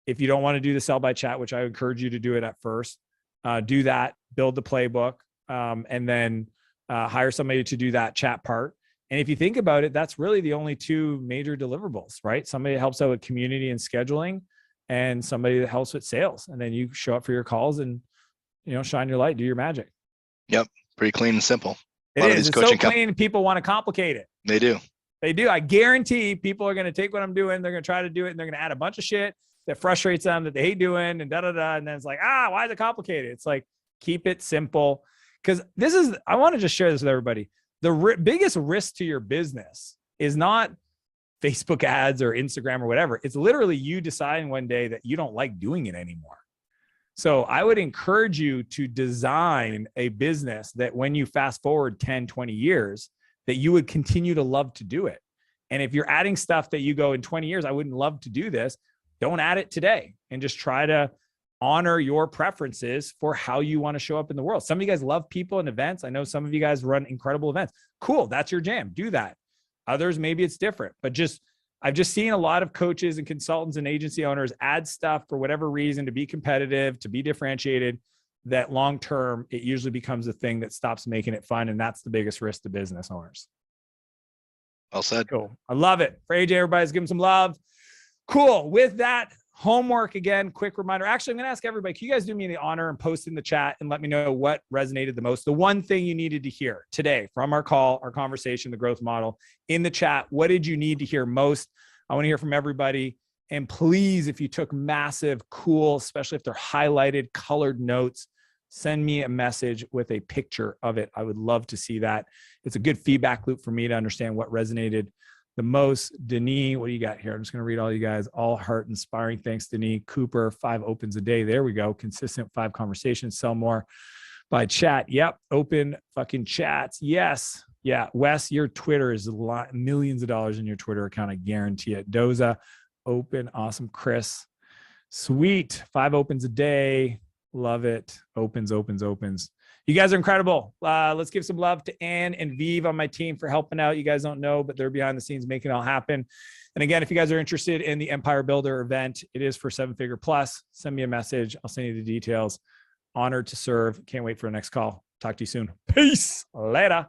If you don't want to do the sell by chat, which I encourage you to do it at first, do that, build the playbook. and then hire somebody to do that chat part. And if you think about it, that's really the only two major deliverables, right? Somebody that helps out with community and scheduling, and somebody that helps with sales. And then you show up for your calls and, shine your light, do your magic. Yep. Pretty clean and simple. It is. It's so clean. People want to complicate it. They do. They do. I guarantee people are going to take what I'm doing. They're going to try to do it, and they're going to add a bunch of shit that frustrates them, that they hate doing, and da-da-da. And then it's like, why is it complicated? It's like, keep it simple. Because I want to just share this with everybody. The biggest risk to your business is not Facebook ads or Instagram or whatever. It's literally you deciding one day that you don't like doing it anymore. So I would encourage you to design a business that when you fast forward 10, 20 years, that you would continue to love to do it. And if you're adding stuff that you go in 20 years, I wouldn't love to do this, don't add it today, and just try to honor your preferences for how you want to show up in the world. Some of you guys love people and events. I know some of you guys run incredible events. Cool. That's your jam. Do that. Others, maybe it's different, but I've just seen a lot of coaches and consultants and agency owners add stuff for whatever reason to be competitive, to be differentiated, that long-term, it usually becomes a thing that stops making it fun. And that's the biggest risk to business owners. Well said. Cool. I love it. For AJ, everybody's give him some love. Cool. With that, homework again, quick reminder. Actually, I'm going to ask everybody, can you guys do me the honor and post in the chat and let me know what resonated the most? The one thing you needed to hear today from our call, our conversation, the growth model in the chat. What did you need to hear most? I want to hear from everybody. And please, if you took massive, cool, especially if they're highlighted, colored notes, send me a message with a picture of it. I would love to see that. It's a good feedback loop for me to understand what resonated the most. Denis, what do you got here? I'm just going to read all you guys. All heart inspiring. Thanks, Denis. Cooper, 5 opens a day. There we go. Consistent 5 conversations. Sell more by chat. Yep. Open fucking chats. Yes. Yeah. Wes, your Twitter is millions of dollars in your Twitter account. I guarantee it. Doza, open. Awesome. Chris, sweet. 5 opens a day. Love it. Opens. You guys are incredible. Let's give some love to Ann and Vive on my team for helping out. You guys don't know, but they're behind the scenes making it all happen. And again, if you guys are interested in the Empire Builder event, it is for 7-figure plus. Send me a message. I'll send you the details. Honored to serve. Can't wait for the next call. Talk to you soon. Peace. Later.